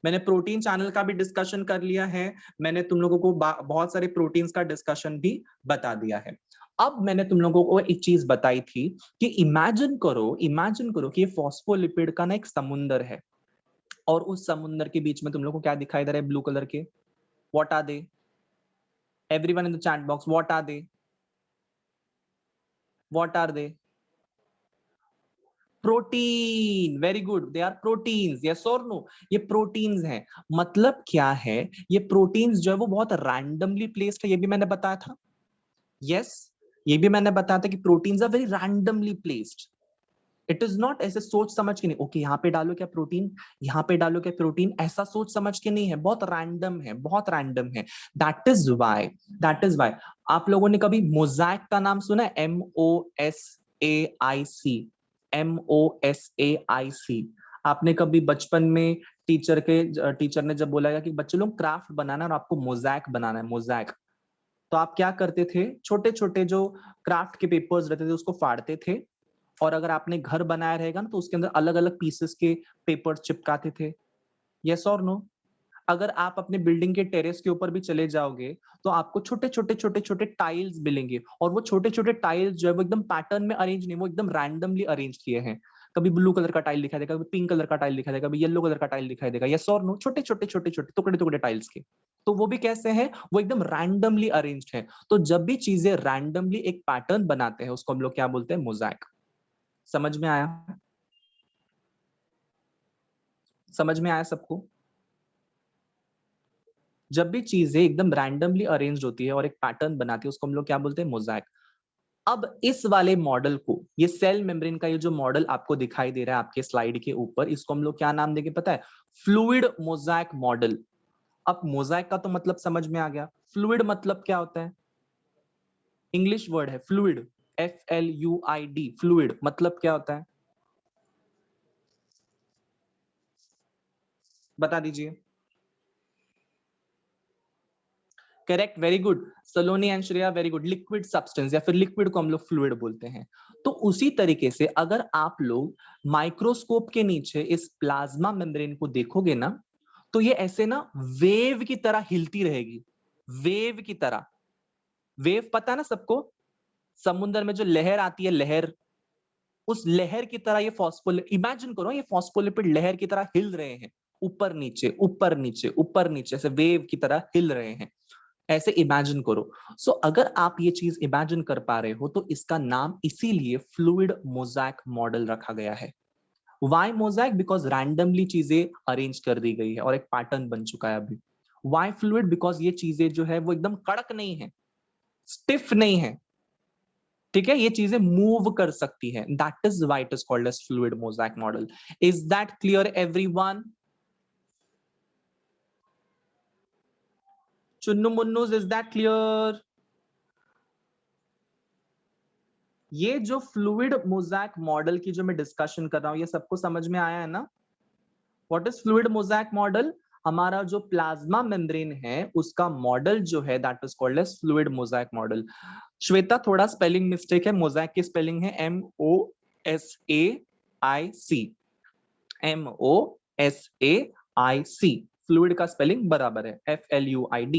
मैंने प्रोटीन चैनल का भी डिस्कशन कर लिया है, मैंने तुम लोगों को बहुत सारे प्रोटीन्स का डिस्कशन भी बता दिया है। अब मैंने तुम लोगों को एक चीज बताई थी कि इमेजिन करो कि ये फॉस्फोलिपिड का ना एक समुंदर है और उस समुंदर के बीच में तुम लोगों को क्या दिखाई दे रहा है ब्लू कलर के? What are they? Everyone in the chat box, what are they? What are they? Protein. Very good, they are proteins, yes और नो? ये प्रोटीन्स हैं। मतलब क्या है? ये प्रोटीन्स जो है वो बहुत रैंडमली प्लेस्ड है, ये भी मैंने बताया था। यस, ये भी मैंने बताया था कि proteins are very randomly placed. It is not ऐसे सोच समझ के नहीं, ओके यहाँ पे डालो क्या प्रोटीन, यहाँ पे डालो क्या प्रोटीन, ऐसा सोच समझ के नहीं है, बहुत रैंडम है, बहुत रैंडम है। दैट इज वाई आप लोगों ने कभी मोज़ैक का नाम सुना है? MOSAIC, MOSAIC। आपने कभी बचपन में टीचर ने जब बोला कि बच्चे लोग क्राफ्ट बनाना है और आपको मोज़ैक बनाना है, मोज़ैक, तो आप क्या करते थे? छोटे छोटे जो क्राफ्ट के पेपर्स रहते थे उसको फाड़ते थे और अगर आपने घर बनाया रहेगा ना तो उसके अंदर अलग अलग पीसेस के पेपर चिपकाते थे। यस और नो? अगर आप अपने बिल्डिंग के टेरेस के ऊपर भी चले जाओगे तो आपको छोटे छोटे छोटे छोटे टाइल्स मिलेंगे और वो छोटे छोटे टाइल्स जो है वो एकदम पैटर्न में अरेंज नहीं, वो एकदम रैंडमली अरेंज किए हैं। कभी ब्लू कलर का टाइल दिखाई देगा, कभी पिंक कलर का टाइल दिखाई देगा, कभी येलो कलर का टाइल दिखाई देगा। यस और नो? छोटे छोटे छोटे छोटे टुकड़े टुकड़े टाइल्स के। तो वो भी कैसे हैं? वो एकदम रैंडमली अरेंज्ड है। तो जब भी चीजें रैंडमली एक पैटर्न बनाते हैं उसको हम लोग क्या बोलते हैं? मोज़ैक। समझ में आया? समझ में आया सबको? जब भी चीजें एकदम रैंडमली अरेंज्ड होती है और एक पैटर्न बनाती है उसको हम लोग क्या बोलते हैं? मोज़ैक। अब इस वाले मॉडल को, ये सेल मेम्ब्रेन का ये जो मॉडल आपको दिखाई दे रहा है आपके स्लाइड के ऊपर, इसको हम लोग क्या नाम देंगे पता है? Fluid mosaic model. अब मोज़ैक का तो मतलब समझ में आ गया। फ्लूइड मतलब क्या होता है? इंग्लिश वर्ड है फ्लूइड, FLUID। फ्लूइड मतलब क्या होता है? बता दीजिए। Correct, very good Saloni and Shreya, very good. Liquid substance या फिर लिक्विड को हम लोग फ्लूइड बोलते हैं। तो उसी तरीके से अगर आप लोग माइक्रोस्कोप के नीचे इस प्लाज्मा मेम्ब्रेन को देखोगे ना तो ये ऐसे ना वेव की तरह हिलती रहेगी, वेव की तरह। वेव पता है ना सबको? समुद्र में जो लहर आती है, लहर, उस लहर की तरह ये इमेजिन करो, ये फॉस्फोलिपिड लहर की तरह हिल रहे हैं, ऊपर नीचे ऊपर नीचे ऊपर नीचे, ऐसे वेव की तरह हिल रहे हैं। ऐसे इमेजिन करो। सो अगर आप ये चीज इमेजिन कर पा रहे हो तो इसका नाम इसीलिए फ्लूइड मोज़ैक मॉडल रखा गया है। Why mosaic? बिकॉज रैंडमली चीजें अरेंज कर दी गई है और एक पैटर्न बन चुका है अभी। Y fluid? बिकॉज ये चीजें जो है वो एकदम कड़क नहीं है, स्टिफ नहीं है, ठीक है, ये चीजें मूव कर सकती है। That is why it is called as fluid mosaic model. Is that clear everyone? चुन्नू मुन्नूज, इज दैट क्लियर? ये जो फ्लूइड मोज़ैक मॉडल की जो मैं डिस्कशन कर रहा हूं ये सबको समझ में आया है ना? What is fluid mosaic model? हमारा जो प्लाज्मा मेम्ब्रेन है उसका मॉडल जो है that is called as fluid mosaic model. Shweta, थोड़ा स्पेलिंग मिस्टेक है, मोज़ैक की स्पेलिंग है MOSAIC, MOSAIC। फ्लूइड का स्पेलिंग बराबर है FLUID,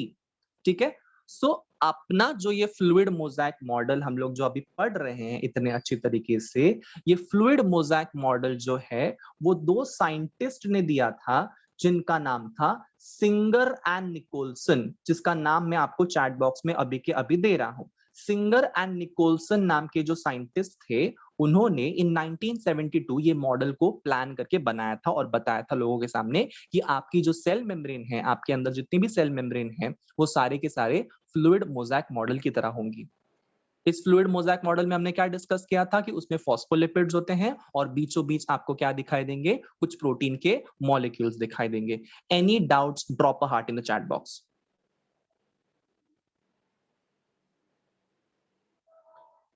ठीक है। सो अपना जो ये फ्लूइड मोज़ैक मॉडल हम लोग जो अभी पढ़ रहे हैं इतने अच्छी तरीके से, ये फ्लूइड मोज़ैक मॉडल जो है वो दो साइंटिस्ट ने दिया था जिनका नाम था सिंगर एंड निकोलसन, जिसका नाम मैं आपको चैट बॉक्स में अभी के अभी दे रहा हूं। सिंगर एंड निकोलसन नाम के जो साइंटिस्ट थे उन्होंने इन 1972 ये मॉडल को प्लान करके बनाया था और बताया था लोगों के सामने कि आपकी जो सेल मेम्ब्रेन है, आपके अंदर जितनी भी सेल मेम्ब्रेन है वो सारे के सारे फ्लूइड मोज़ैक मॉडल की तरह होंगी। इस फ्लूइड मोज़ैक मॉडल में हमने क्या डिस्कस किया था कि उसमें फॉस्फोलिपिड्स होते हैं और बीचों बीच आपको क्या दिखाई देंगे? कुछ प्रोटीन के मॉलिक्यूल्स दिखाई देंगे। Any doubts? Drop a heart in the chat box.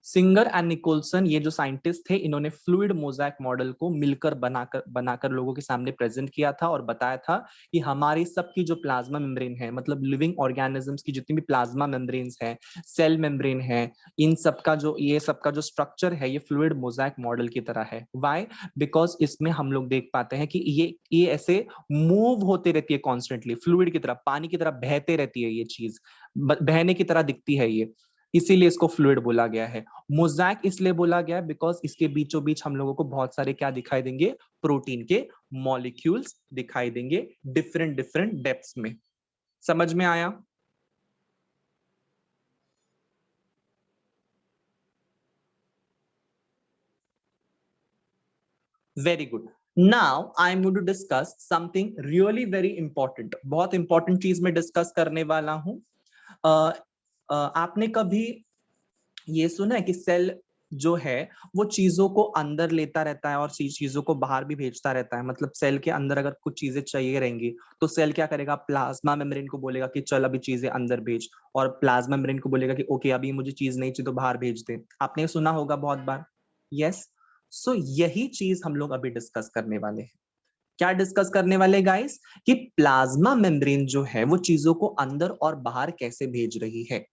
Singer and Nicolson, ये जो साइंटिस्ट थे, इन्होंने फ्लूइड मोज़ेक मॉडल को मिलकर बनाकर लोगों के सामने प्रेजेंट किया था और बताया था कि हमारी सबकी जो प्लाज्मा मेम्ब्रेन है, मतलब लिविंग ऑर्गेनिजम्स की जितनी भी प्लाज्मा मेम्ब्रेन्स है, सेल मेम्ब्रेन है, इन सबका जो स्ट्रक्चर है ये फ्लूइड मोज़ेक मॉडल की तरह है। व्हाई? बिकॉज इसमें हम लोग देख पाते हैं कि ये ऐसे मूव होते रहती है कॉन्स्टेंटली, फ्लूइड की तरह, पानी की तरह बहते रहती है ये चीज, बहने की तरह दिखती है ये, इसीलिए इसको फ्लूइड बोला गया है। मोज़ेक इसलिए बोला गया है बिकॉज इसके बीचों बीच हम लोगों को बहुत सारे क्या दिखाई देंगे, प्रोटीन के मॉलिक्यूल्स दिखाई देंगे डिफरेंट डिफरेंट डेप्थ्स में। समझ में आया? Very good. Now I am going to discuss something really very important, बहुत इंपॉर्टेंट चीज मैं डिस्कस करने वाला हूं। आपने कभी ये सुना है कि सेल जो है वो चीजों को अंदर लेता रहता है और चीजों को बाहर भी भेजता रहता है? मतलब सेल के अंदर अगर कुछ चीजें चाहिए रहेंगी तो सेल क्या करेगा, प्लाज्मा मेम्ब्रेन को बोलेगा कि चल अभी चीजें अंदर भेज, और प्लाज्मा मेम्ब्रेन को बोलेगा कि ओके अभी मुझे चीज नहीं चाहिए तो बाहर भेज दे। आपने सुना होगा बहुत बार। यस। सो यही चीज हम लोग अभी डिस्कस करने वाले हैं। क्या डिस्कस करने वाले गाइस? कि प्लाज्मा मेम्ब्रेन जो है वो चीजों को अंदर और बाहर कैसे भेज रही है।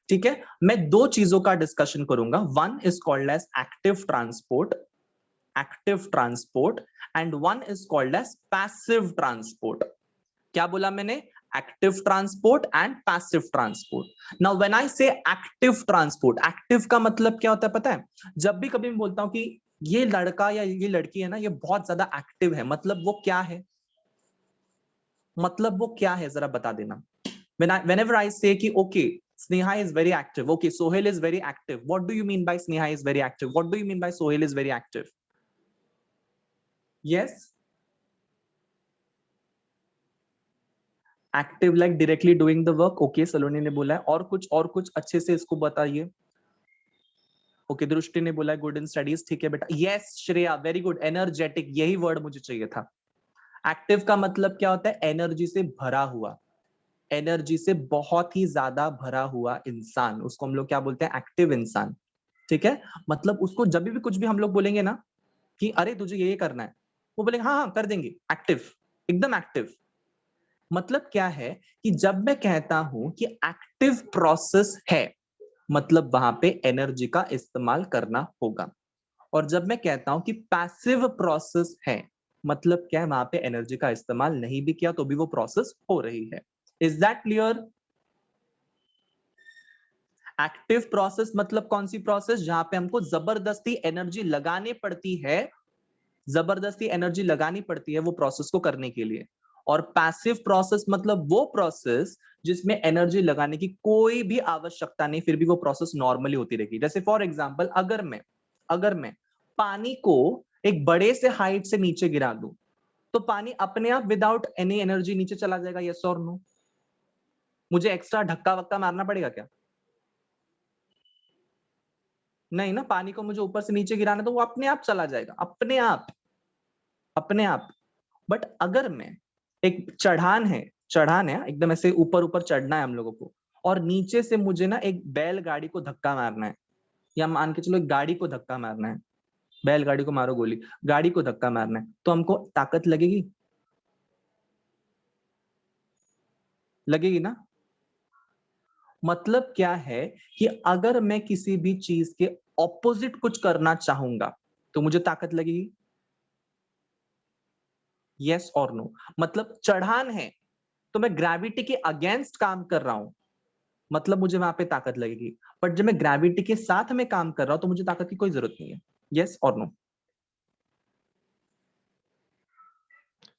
ठीक है, मैं दो चीजों का डिस्कशन करूंगा। One is called as active transport and one is called as passive transport. क्या बोला मैंने? Active transport and passive transport. Now when I say active transport, active का मतलब क्या होता है पता है? जब भी कभी मैं बोलता हूं कि ये लड़का या ये लड़की है ना, ये बहुत ज्यादा एक्टिव है, मतलब वो क्या है? मतलब वो क्या है जरा बता देना। Whenever I say कि okay, Sneha is very active. Okay, Sohail is very active. What do you mean by Sneha is very active? What do you mean by Sohail is very active? Yes, active like directly doing the work. Okay, सलोनी ने बोला है। और कुछ अच्छे से इसको बताइए। Okay, दृष्टि ने बोला है गुड इन स्टडीज। ठीक है बेटा। Yes Shreya, very good, energetic, यही वर्ड मुझे चाहिए था। एक्टिव का मतलब क्या होता है? एनर्जी से भरा हुआ, एनर्जी से बहुत ही ज्यादा भरा हुआ इंसान, उसको हम लोग क्या बोलते हैं? एक्टिव इंसान। ठीक है, मतलब उसको जब भी कुछ भी हम लोग बोलेंगे ना कि अरे तुझे ये करना है, वो बोलेंगे हाँ हाँ कर देंगे, एक्टिव, एकदम एक्टिव। मतलब क्या है कि जब मैं कहता हूं कि एक्टिव प्रोसेस है, मतलब वहां पे एनर्जी का इस्तेमाल करना होगा। और जब मैं कहता हूं कि पैसिव प्रोसेस है, मतलब क्या है, वहां पे एनर्जी का इस्तेमाल नहीं भी किया तो भी वो प्रोसेस हो रही है। Is that clear? Active process मतलब कौन सी प्रोसेस? जहां पे हमको जबरदस्ती एनर्जी लगानी पड़ती है, जबरदस्ती एनर्जी लगानी पड़ती है वो प्रोसेस को करने के लिए। और पैसिव प्रोसेस मतलब वो प्रोसेस जिसमें एनर्जी लगाने की कोई भी आवश्यकता नहीं, फिर भी वो प्रोसेस नॉर्मली होती रहेगी। जैसे फॉर एग्जांपल, अगर मैं पानी को एक बड़े से हाइट से नीचे गिरा दूं तो पानी अपने आप विदाउट एनी एनर्जी नीचे चला जाएगा, यस और नो? मुझे एक्स्ट्रा धक्का वक्का मारना पड़ेगा क्या? नहीं ना, पानी को मुझे ऊपर से नीचे गिराना तो वो अपने आप चला जाएगा, अपने आप, अपने आप। बट अगर मैं एक चढ़ान है एकदम ऐसे ऊपर ऊपर चढ़ना है हम लोगों को, और नीचे से मुझे ना एक बैलगाड़ी को धक्का मारना है, या मान के चलो एक गाड़ी को धक्का मारना है, बैलगाड़ी को मारो गोली, गाड़ी को धक्का मारना है, तो हमको ताकत लगेगी? लगेगी ना? मतलब क्या है कि अगर मैं किसी भी चीज के ऑपोजिट कुछ करना चाहूंगा तो मुझे ताकत लगेगी? यस और नो? मतलब चढ़ान है तो मैं ग्रेविटी के अगेंस्ट काम कर रहा हूं, मतलब मुझे वहां पे ताकत लगेगी। बट जब मैं ग्रेविटी के साथ में काम कर रहा हूं तो मुझे ताकत की कोई जरूरत नहीं है। यस और नो?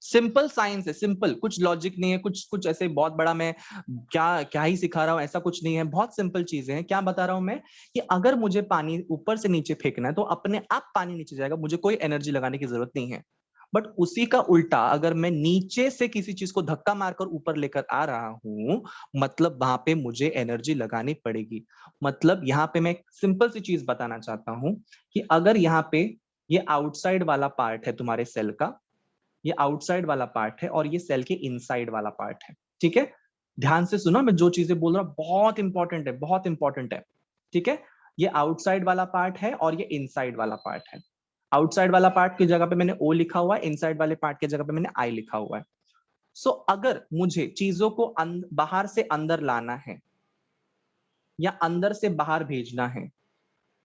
सिंपल साइंस है, सिंपल, कुछ लॉजिक नहीं है, कुछ कुछ ऐसे बहुत बड़ा मैं क्या क्या ही सिखा रहा हूं, ऐसा कुछ नहीं है, बहुत सिंपल चीजें हैं। क्या बता रहा हूं मैं? कि अगर मुझे पानी ऊपर से नीचे फेंकना है तो अपने आप पानी नीचे जाएगा, मुझे कोई एनर्जी लगाने की जरूरत नहीं है। बट उसी का उल्टा, अगर मैं नीचे से किसी चीज को धक्का मारकर ऊपर लेकर आ रहा हूं, मतलब वहां पे मुझे एनर्जी लगानी पड़ेगी। मतलब यहाँ पे मैं एक सिंपल सी चीज बताना चाहता हूं कि अगर यहाँ पे ये आउटसाइड वाला पार्ट है तुम्हारे सेल का, ये आउटसाइड वाला पार्ट है और ये सेल के इनसाइड वाला पार्ट है। ठीक है, ध्यान से सुनो, मैं जो चीजें बोल रहा हूं बहुत इंपॉर्टेंट है, बहुत इंपॉर्टेंट है। ठीक है, ये आउटसाइड वाला पार्ट है और ये इनसाइड वाला पार्ट है। आउटसाइड वाला पार्ट की जगह पे मैंने ओ लिखा हुआ है, इनसाइड वाले पार्ट की जगह पे मैंने आई लिखा हुआ है। सो अगर मुझे चीजों को बाहर से अंदर लाना है या अंदर से बाहर भेजना है,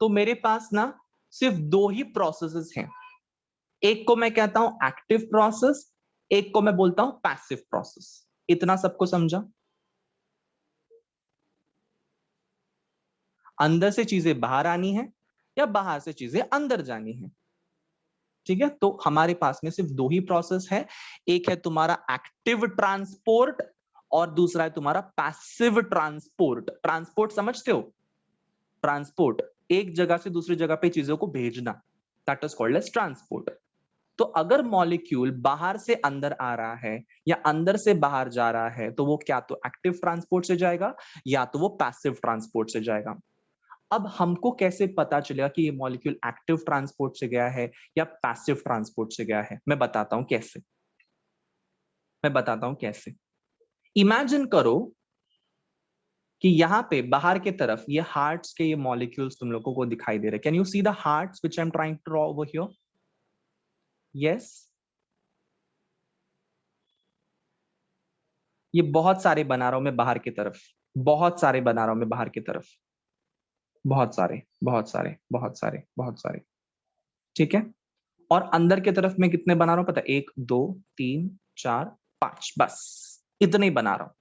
तो मेरे पास ना सिर्फ दो ही प्रोसेसेस हैं। एक को मैं कहता हूं एक्टिव प्रोसेस, एक को मैं बोलता हूं पैसिव प्रोसेस। इतना सबको समझा? अंदर से चीजें बाहर आनी है या बाहर से चीजें अंदर जानी है। ठीक है, तो हमारे पास में सिर्फ दो ही प्रोसेस है। एक है तुम्हारा एक्टिव ट्रांसपोर्ट और दूसरा है तुम्हारा पैसिव ट्रांसपोर्ट। ट्रांसपोर्ट समझते हो? ट्रांसपोर्ट, एक जगह से दूसरी जगह पे चीजों को भेजना, that is called as transport. तो अगर मॉलिक्यूल बाहर से अंदर आ रहा है या अंदर से बाहर जा रहा है, तो वो क्या तो एक्टिव ट्रांसपोर्ट से जाएगा या तो वो पैसिव ट्रांसपोर्ट से जाएगा। अब हमको कैसे पता चलेगा कि ये मॉलिक्यूल एक्टिव ट्रांसपोर्ट से गया है या पैसिव ट्रांसपोर्ट से गया है? मैं बताता हूं कैसे। इमेजिन करो कि यहां पे बाहर के तरफ ये हार्ट्स के ये मॉलिक्यूल्स तुम लोगों को दिखाई दे रहे। Can you see the hearts which I am trying to draw over here? Yes, ये बहुत सारे बना रहा हूं मैं बाहर की तरफ, बहुत सारे बना रहा हूं मैं बाहर की तरफ, बहुत सारे बहुत सारे बहुत सारे बहुत सारे। ठीक है, और अंदर की तरफ मैं कितने बना रहा हूं पता? 1 2 3 4 5, बस इतने ही बना रहा हूं।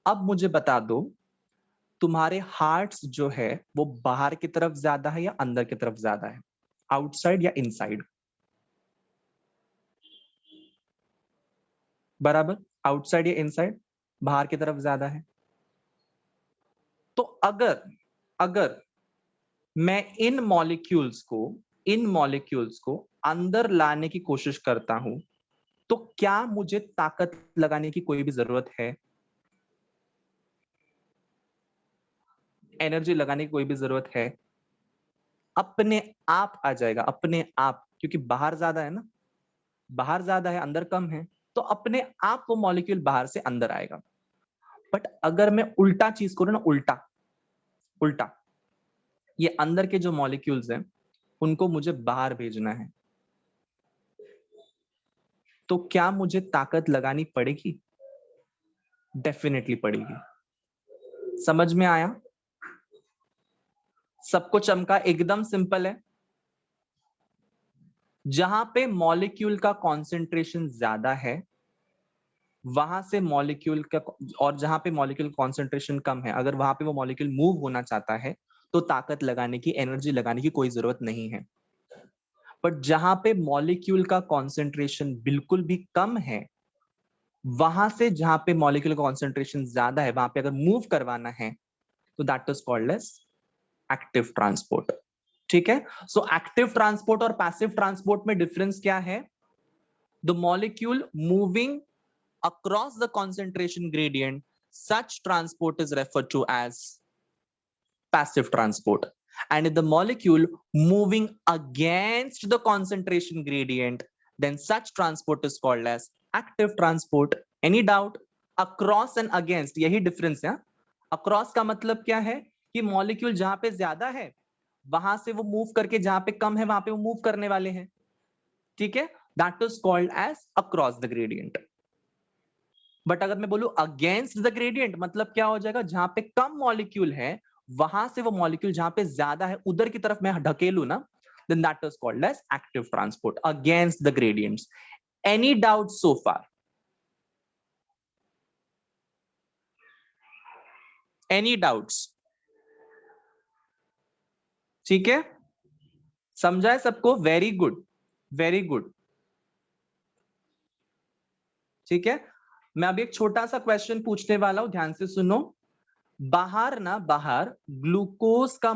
अब मुझे बता दो, तुम्हारे हार्ट्स जो है वो बाहर की तरफ ज्यादा है या अंदर की तरफ ज्यादा है? आउटसाइड या इनसाइड? बराबर, आउटसाइड या इनसाइड? बाहर की तरफ ज्यादा है। तो अगर अगर मैं इन मॉलिक्यूल्स को अंदर लाने की कोशिश करता हूं, तो क्या मुझे ताकत लगाने की कोई भी जरूरत है? एनर्जी लगाने की कोई भी जरूरत है? अपने आप आ जाएगा, अपने आप, क्योंकि बाहर ज्यादा है ना, बाहर ज्यादा है अंदर कम है, तो अपने आप वो मॉलिक्यूल बाहर से अंदर आएगा। बट अगर मैं उल्टा चीज करूं ना, उल्टा उल्टा, ये अंदर के जो मॉलिक्यूल्स हैं उनको मुझे बाहर भेजना है, तो क्या मुझे ताकत लगानी पड़ेगी? डेफिनेटली पड़ेगी। समझ में आया? सबको चमका? एकदम सिंपल है। जहां पे मॉलिक्यूल का कॉन्सेंट्रेशन ज्यादा है वहां से मॉलिक्यूल का, और जहां पे मॉलिक्यूल कॉन्सेंट्रेशन कम है, अगर वहां पे वो मॉलिक्यूल मूव होना चाहता है तो ताकत लगाने की, एनर्जी लगाने की कोई जरूरत नहीं है। बट जहां पे मॉलिक्यूल का कॉन्सेंट्रेशन बिल्कुल भी कम है, वहां से जहां पे मॉलिक्यूल कॉन्सेंट्रेशन ज्यादा है वहां पे अगर मूव करवाना है, तो that is called as active transport. ठीक है, सो एक्टिव ट्रांसपोर्ट और पैसिव ट्रांसपोर्ट में डिफरेंस क्या है? The molecule moving across the concentration gradient, such transport is referred to as passive transport. And if the molecule moving against the concentration gradient, then such transport is called as active transport. Any doubt? Across and against, यही difference है। Across का मतलब क्या है कि molecule जहां पे ज्यादा है वहां से वो मूव करके जहां पे कम है वहां पे वो मूव करने वाले हैं। ठीक है, that is called as across the gradient. But अगर मैं बोलूं अगेंस्ट द ग्रेडियंट, मतलब क्या हो जाएगा? जहां पे कम मॉलिक्यूल है वहां से वो मॉलिक्यूल जहां पे ज्यादा है उधर की तरफ मैं ढकेलू ना, then that is called as active transport against the gradients. Any doubts so far? Any doubts? ठीक है, समझा है सबको? Very good, very good. ठीक है, मैं अभी एक छोटा सा क्वेश्चन पूछने वाला हूं, ध्यान से सुनो। बाहर ग्लूकोज का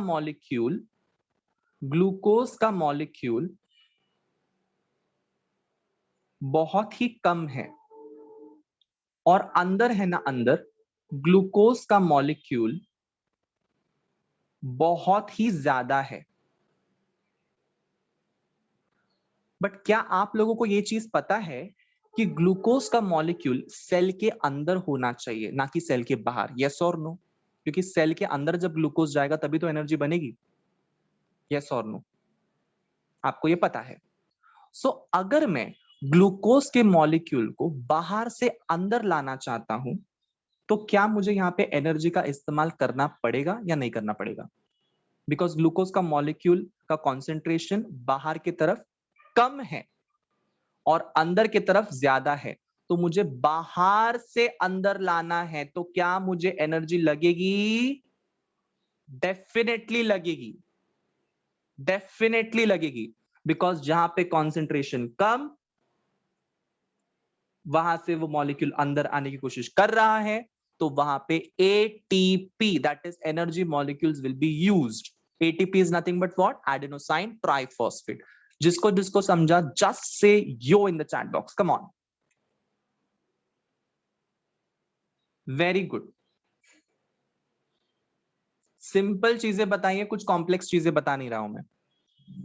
मॉलिक्यूल बहुत ही कम है, और अंदर है ना, अंदर ग्लूकोज का मॉलिक्यूल बहुत ही ज्यादा है। बट क्या आप लोगों को यह चीज पता है कि ग्लूकोज का मॉलिक्यूल सेल के अंदर होना चाहिए ना कि सेल के बाहर? यस और नो? क्योंकि सेल के अंदर जब ग्लूकोज जाएगा तभी तो एनर्जी बनेगी। यस और नो? आपको ये पता है। सो अगर मैं ग्लूकोज के मॉलिक्यूल को बाहर से अंदर लाना चाहता हूं, तो क्या मुझे यहाँ पे एनर्जी का इस्तेमाल करना पड़ेगा या नहीं करना पड़ेगा? बिकॉज ग्लूकोज का मॉलिक्यूल का कॉन्सेंट्रेशन बाहर की तरफ कम है और अंदर की तरफ ज्यादा है, तो मुझे बाहर से अंदर लाना है, तो क्या मुझे एनर्जी लगेगी? डेफिनेटली लगेगी, डेफिनेटली लगेगी। बिकॉज जहां पे कॉन्सेंट्रेशन कम, वहां से वो मॉलिक्यूल अंदर आने की कोशिश कर रहा है, तो वहां पे ATP, that is energy molecules will be used. ATP is nothing but what? Adenosine triphosphate. जिसको जिसको समझा, just say yo in the chat box, come on. Very good. Simple चीजें बताइए, कुछ कॉम्प्लेक्स चीजें बता नहीं रहा हूं मैं,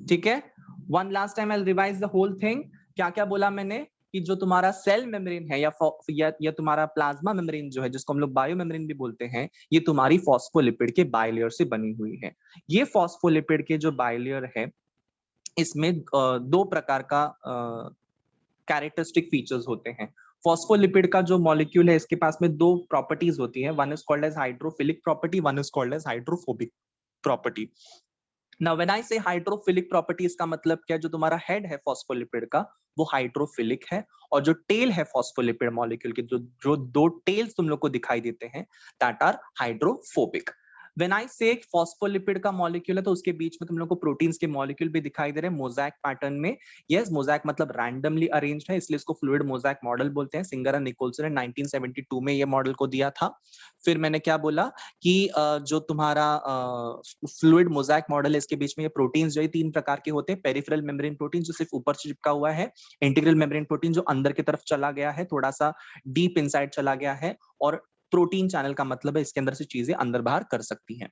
ठीक है? One last time I revise the whole thing. क्या क्या बोला मैंने? कि जो तुम्हारा सेल मेम्ब्रेन है या तुम्हारा प्लाज्मा मेम्ब्रेन जो है, जिसको हम लोग बायो मेम्ब्रेन भी बोलते हैं, ये तुम्हारी फॉस्फोलिपिड के बाइलेयर से बनी हुई है। ये फॉस्फोलिपिड के जो बाइलेयर है, इसमें दो प्रकार का कैरेक्टरिस्टिक फीचर्स होते हैं। फॉस्फोलिपिड का जो मॉलिक्यूल है, इसके पास में दो प्रॉपर्टीज होती है। One is called as hydrophilic property, one is called as hydrophobic property. Now when I say hydrophilic properties का मतलब क्या है? जो तुम्हारा हेड है फॉस्फोलिपिड का, वो हाइड्रोफिलिक है, और जो टेल है फॉस्फोलिपिड मॉलिक्यूल के, जो जो दो टेल्स तुम लोग को दिखाई देते हैं, that are hydrophobic. When I say phospholipid का मॉलिक्यूल है, तो उसके बीच में तुम लोग को प्रोटीन्स के मॉलिक्यूल भी दिखाई दे रहे हैं मोज़ैक पैटर्न में। यस, मोज़ैक मतलब रैंडमली अरेंज्ड है, इसलिए इसको फ्लूइड मोज़ैक मॉडल बोलते हैं। सिंगर एंड निकोलसन ने 1972 में ये मॉडल को दिया था। फिर मैंने क्या बोला कि जो तुम्हारा फ्लूइड मोज़ैक मॉडल है, इसके बीच में ये प्रोटीन्स जो है तीन प्रकार के होते हैं। पेरिफेरल मेम्ब्रेन प्रोटीन जो सिर्फ ऊपर चिपका हुआ है, इंटीग्रल मेम्ब्रेन प्रोटीन जो अंदर की तरफ चला गया है, थोड़ा सा डीप इनसाइड चला गया है, और प्रोटीन चैनल का मतलब है इसके अंदर से चीजें अंदर बाहर कर सकती हैं।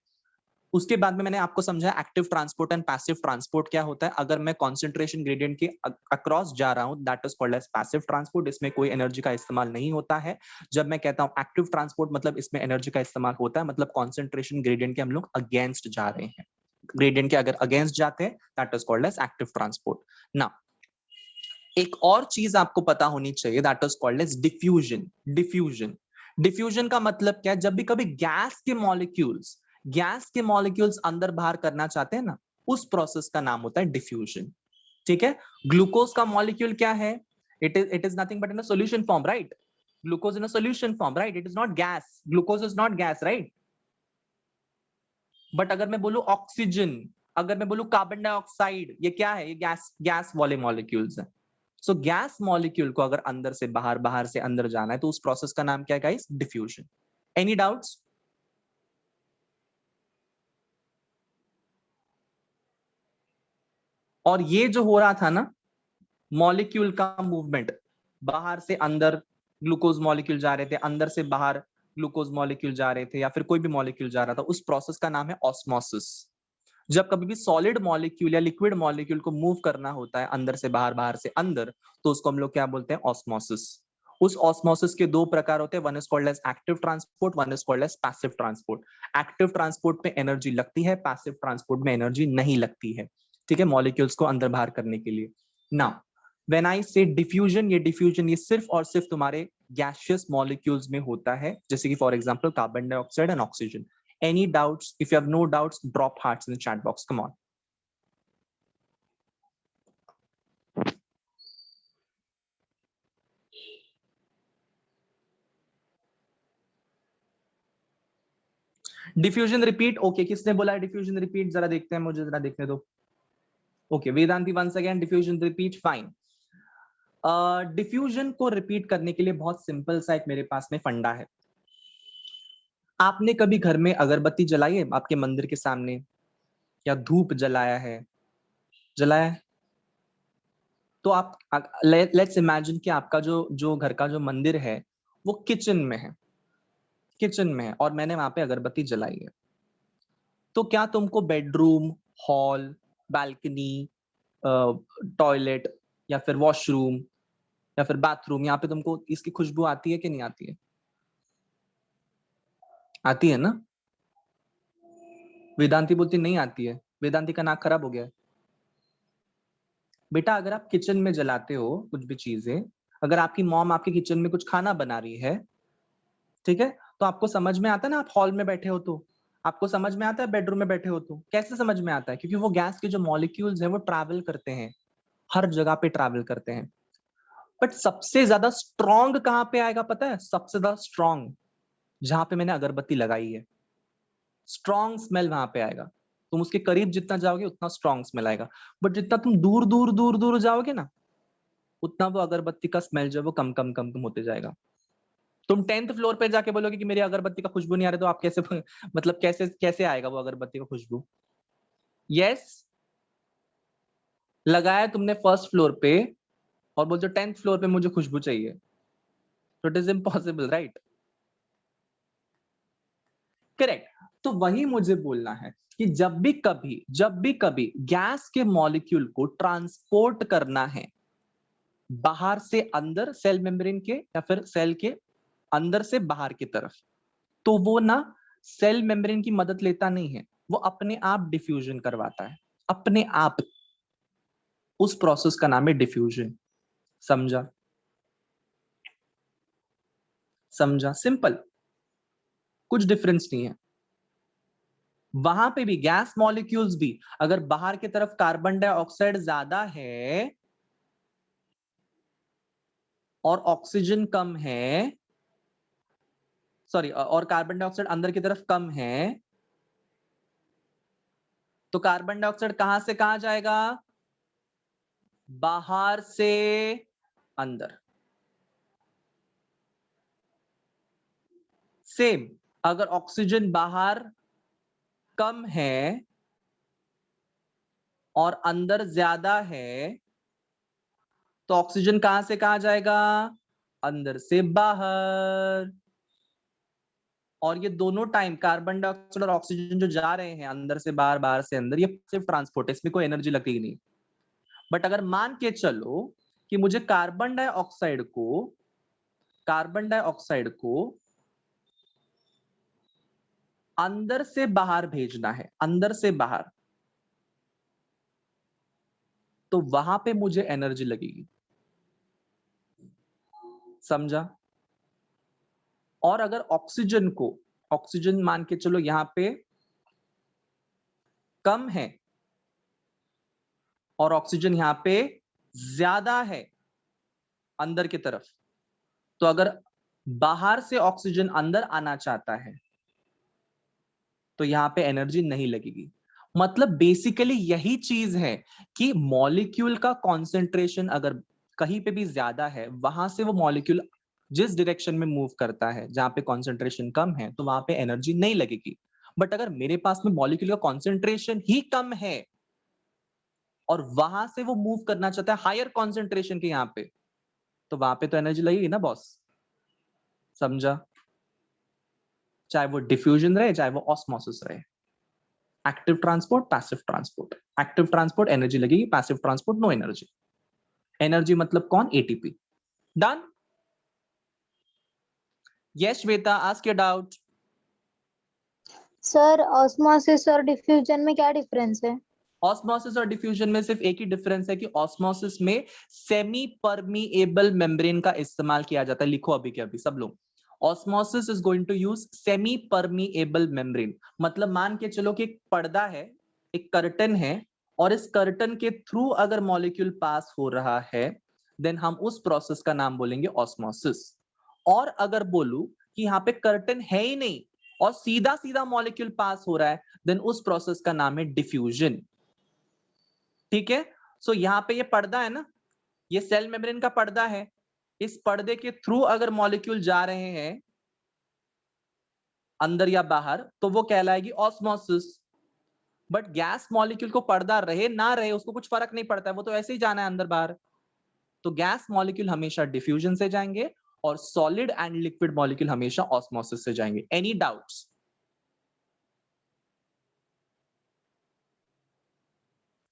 उसके बाद में मैंने आपको समझा active transport and passive transport क्या होता है। अगर मैं कॉन्सेंट्रेशन ग्रेडियंट के अक्रॉस जा रहा हूं, that is called as passive transport, इसमें कोई एनर्जी का इस्तेमाल नहीं होता है। जब मैं कहता हूं एक्टिव ट्रांसपोर्ट, मतलब इसमें एनर्जी का इस्तेमाल होता है, मतलब कॉन्सेंट्रेशन ग्रेडियंट के हम लोग अगेंस्ट जा रहे हैं। ग्रेडियंट के अगर अगेंस्ट जाते हैं, that is called as active transport. ना, एक और चीज आपको पता होनी चाहिए, that is called as diffusion. Diffusion, diffusion का मतलब क्या है? जब भी कभी गैस के मॉलिक्यूल्स अंदर बाहर करना चाहते हैं ना, उस प्रोसेस का नाम होता है डिफ्यूजन। ठीक है? ग्लूकोज का मॉलिक्यूल क्या है? It is nothing but in a solution form, right? Glucose in a solution form, right? It is not gas, glucose is not gas, right? But अगर मैं बोलूं ऑक्सीजन, अगर मैं बोलूं कार्बन डाइऑक्साइड, ये क्या है? ये गैस, गैस वाले मॉलिक्यूल्स हैं। सो गैस मॉलिक्यूल को अगर अंदर से बाहर, बाहर से अंदर जाना है, तो उस प्रोसेस का नाम क्या है गाइस? डिफ्यूजन। Any doubts? और ये जो हो रहा था ना, मॉलिक्यूल का मूवमेंट, बाहर से अंदर ग्लूकोज मॉलिक्यूल जा रहे थे, अंदर से बाहर ग्लूकोज मॉलिक्यूल जा रहे थे, या फिर कोई भी मॉलिक्यूल जा रहा था, उस प्रोसेस का नाम है ऑस्मोसिस। जब कभी भी सॉलिड मॉलिक्यूल या लिक्विड मॉलिक्यूल को मूव करना होता है अंदर से बाहर, बाहर से अंदर, तो उसको हम लोग क्या बोलते हैं? ऑस्मोसिस। उस ऑस्मोसिस के दो प्रकार होते हैं, one is called as active transport, one is called as passive transport. Active transport में एनर्जी लगती है, पैसिव ट्रांसपोर्ट में एनर्जी नहीं लगती है। ठीक है? मॉलिक्यूल्स को अंदर बाहर करने के लिए। नाउ व्हेन आई से डिफ्यूजन, ये डिफ्यूजन ये सिर्फ और सिर्फ तुम्हारे गैसियस मॉलिक्यूल्स में होता है, जैसे कि for example carbon dioxide and oxygen. Any doubts? If you have no doubts, drop hearts in the chat box. Come on. Diffusion repeat, okay, किसने बोला है डिफ्यूजन रिपीट? जरा देखते हैं, मुझे जरा देखने दो। Okay, Vedanti once again, diffusion repeat, fine. Diffusion को रिपीट करने के लिए बहुत सिंपल सा एक मेरे पास में फंडा है। आपने कभी घर में अगरबत्ती जलाई है आपके मंदिर के सामने, या धूप जलाया है? जलाया है? तो आप लेट्स इमेजिन कि आपका जो जो घर का जो मंदिर है, वो किचन में है, किचन में है, और मैंने वहां पे अगरबत्ती जलाई है। तो क्या तुमको बेडरूम, हॉल, बालकनी, टॉयलेट, या फिर वॉशरूम, या फिर बाथरूम, यहाँ पे तुमको इसकी खुशबू आती है कि नहीं आती है? आती है ना? वेदांती बोलती नहीं आती है। वेदांती का नाक खराब हो गया है। बेटा अगर आप किचन में जलाते हो कुछ भी चीजें, अगर आपकी मॉम आपके किचन में कुछ खाना बना रही है, ठीक है, तो आपको समझ में आता है ना, आप हॉल में बैठे हो तो आपको समझ में आता है, बेडरूम में बैठे हो तो कैसे समझ में आता है? क्योंकि वो गैस के जो मॉलिक्यूल्स हैं वो ट्रैवल करते हैं, हर जगह पे ट्रैवल करते हैं। बट सबसे ज्यादा स्ट्रॉन्ग कहां पे आएगा पता है? सबसे ज्यादा स्ट्रॉन्ग जहां पे मैंने अगरबत्ती लगाई है, स्ट्रॉन्ग स्मेल वहां पे आएगा। तुम उसके करीब जितना जाओगे उतना स्ट्रॉन्ग स्मेल आएगा, बट जितना तुम दूर दूर दूर दूर जाओगे ना, उतना वो अगरबत्ती का स्मेल जो है वो कम कम कम कम होते जाएगा। तुम 10th फ्लोर पे जाके बोलोगे कि मेरी अगरबत्ती का खुशबू नहीं आ रहा, तो आप कैसे मतलब कैसे कैसे आएगा वो अगरबत्ती का खुशबू? यस, लगाया तुमने फर्स्ट फ्लोर पे और बोलते 10th फ्लोर पे मुझे खुशबू चाहिए, तो it is impossible, right? Correct. तो वही मुझे बोलना है कि जब भी कभी गैस के मॉलिक्यूल को ट्रांसपोर्ट करना है बाहर से अंदर सेल मेम्ब्रेन के, या फिर सेल के अंदर से बाहर की तरफ, तो वो ना सेल मेम्ब्रेन की मदद लेता नहीं है, वो अपने आप डिफ्यूजन करवाता है, अपने आप। उस प्रोसेस का नाम है डिफ्यूजन। समझा? समझा? सिंपल, कुछ डिफरेंस नहीं है। वहां पे भी गैस मॉलिक्यूल्स भी, अगर बाहर की तरफ कार्बन डाइऑक्साइड ज्यादा है और ऑक्सीजन कम है, सॉरी, और कार्बन डाइऑक्साइड अंदर की तरफ कम है, तो कार्बन डाइऑक्साइड कहां से कहां जाएगा? बाहर से अंदर। सेम, अगर ऑक्सीजन बाहर कम है और अंदर ज्यादा है, तो ऑक्सीजन कहां से कहां जाएगा? अंदर से बाहर। और ये दोनों टाइम कार्बन डाइऑक्साइड और ऑक्सीजन जो जा रहे हैं अंदर से बाहर, बाहर से अंदर, ये सिर्फ ट्रांसपोर्ट है, इसमें कोई एनर्जी लगती नहीं। बट अगर मान के चलो कि मुझे कार्बन डाइऑक्साइड को अंदर से बाहर भेजना है, अंदर से बाहर, तो वहां पे मुझे एनर्जी लगेगी। समझा? और अगर ऑक्सीजन मान के चलो यहां पे कम है और ऑक्सीजन यहां पे ज्यादा है अंदर की तरफ, तो अगर बाहर से ऑक्सीजन अंदर आना चाहता है तो यहां पे एनर्जी नहीं लगेगी। मतलब बेसिकली यही चीज है कि मॉलिक्यूल का कॉन्सेंट्रेशन अगर कहीं पे भी ज्यादा है, वहां से वो मॉलिक्यूल जिस डायरेक्शन में मूव करता है जहां पे कॉन्सेंट्रेशन कम है, तो वहां पे एनर्जी नहीं लगेगी। बट अगर मेरे पास में मॉलिक्यूल का कॉन्सेंट्रेशन ही कम है और वहां से वो मूव करना चाहता है हायर कॉन्सेंट्रेशन के यहां पे, तो वहां पे तो एनर्जी लगेगी ना बॉस। समझा? चाहे वो डिफ्यूजन रहे चाहे वो ऑस्मोसिस रहे। Active transport, passive transport. Active transport energy लगेगी, passive transport no energy. Energy मतलब कौन? ATP. Done? Yes Shweta, ask your doubt. Sir osmosis और डिफ्यूजन में क्या डिफरेंस है? ऑस्मोसिस और डिफ्यूजन में सिर्फ एक ही डिफरेंस है कि ऑस्मोसिस में सेमी परमिएबल मेम्ब्रेन का इस्तेमाल किया जाता है। लिखो अभी के अभी सब लोग, osmosis is going to use semi permeable membrane. मतलब मान के चलो कि एक पर्दा है, एक कर्टन है, और इस कर्टन के थ्रू अगर मॉलिक्यूल पास हो रहा है, देन हम उस प्रोसेस का नाम बोलेंगे ऑस्मोसिस। और अगर बोलूं कि यहाँ पे कर्टन है ही नहीं और सीधा सीधा मॉलिक्यूल पास हो रहा है, देन उस प्रोसेस का नाम है डिफ्यूजन। ठीक है? सो यहाँ पे ये पर्दा है ना, ये सेल मेम्ब्रेन का पर्दा है, इस पर्दे के थ्रू अगर मॉलिक्यूल जा रहे हैं अंदर या बाहर, तो वो कहलाएगी ऑस्मोसिस। बट गैस मॉलिक्यूल को पर्दा रहे ना रहे उसको कुछ फर्क नहीं पड़ता है, वो तो ऐसे ही जाना है अंदर बाहर। तो गैस मॉलिक्यूल हमेशा डिफ्यूजन से जाएंगे और सॉलिड एंड लिक्विड मॉलिक्यूल हमेशा ऑस्मोसिस से जाएंगे। Any doubts?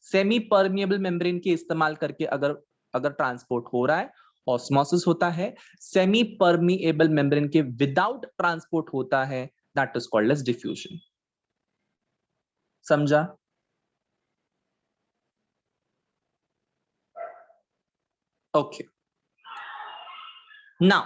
Semi permeable membrane के इस्तेमाल करके अगर अगर ट्रांसपोर्ट हो रहा है, ऑस्मोसिस होता है। सेमी परमिएबल मेम्ब्रेन के विदाउट ट्रांसपोर्ट होता है, that is called as diffusion. समझा? ओके, नाउ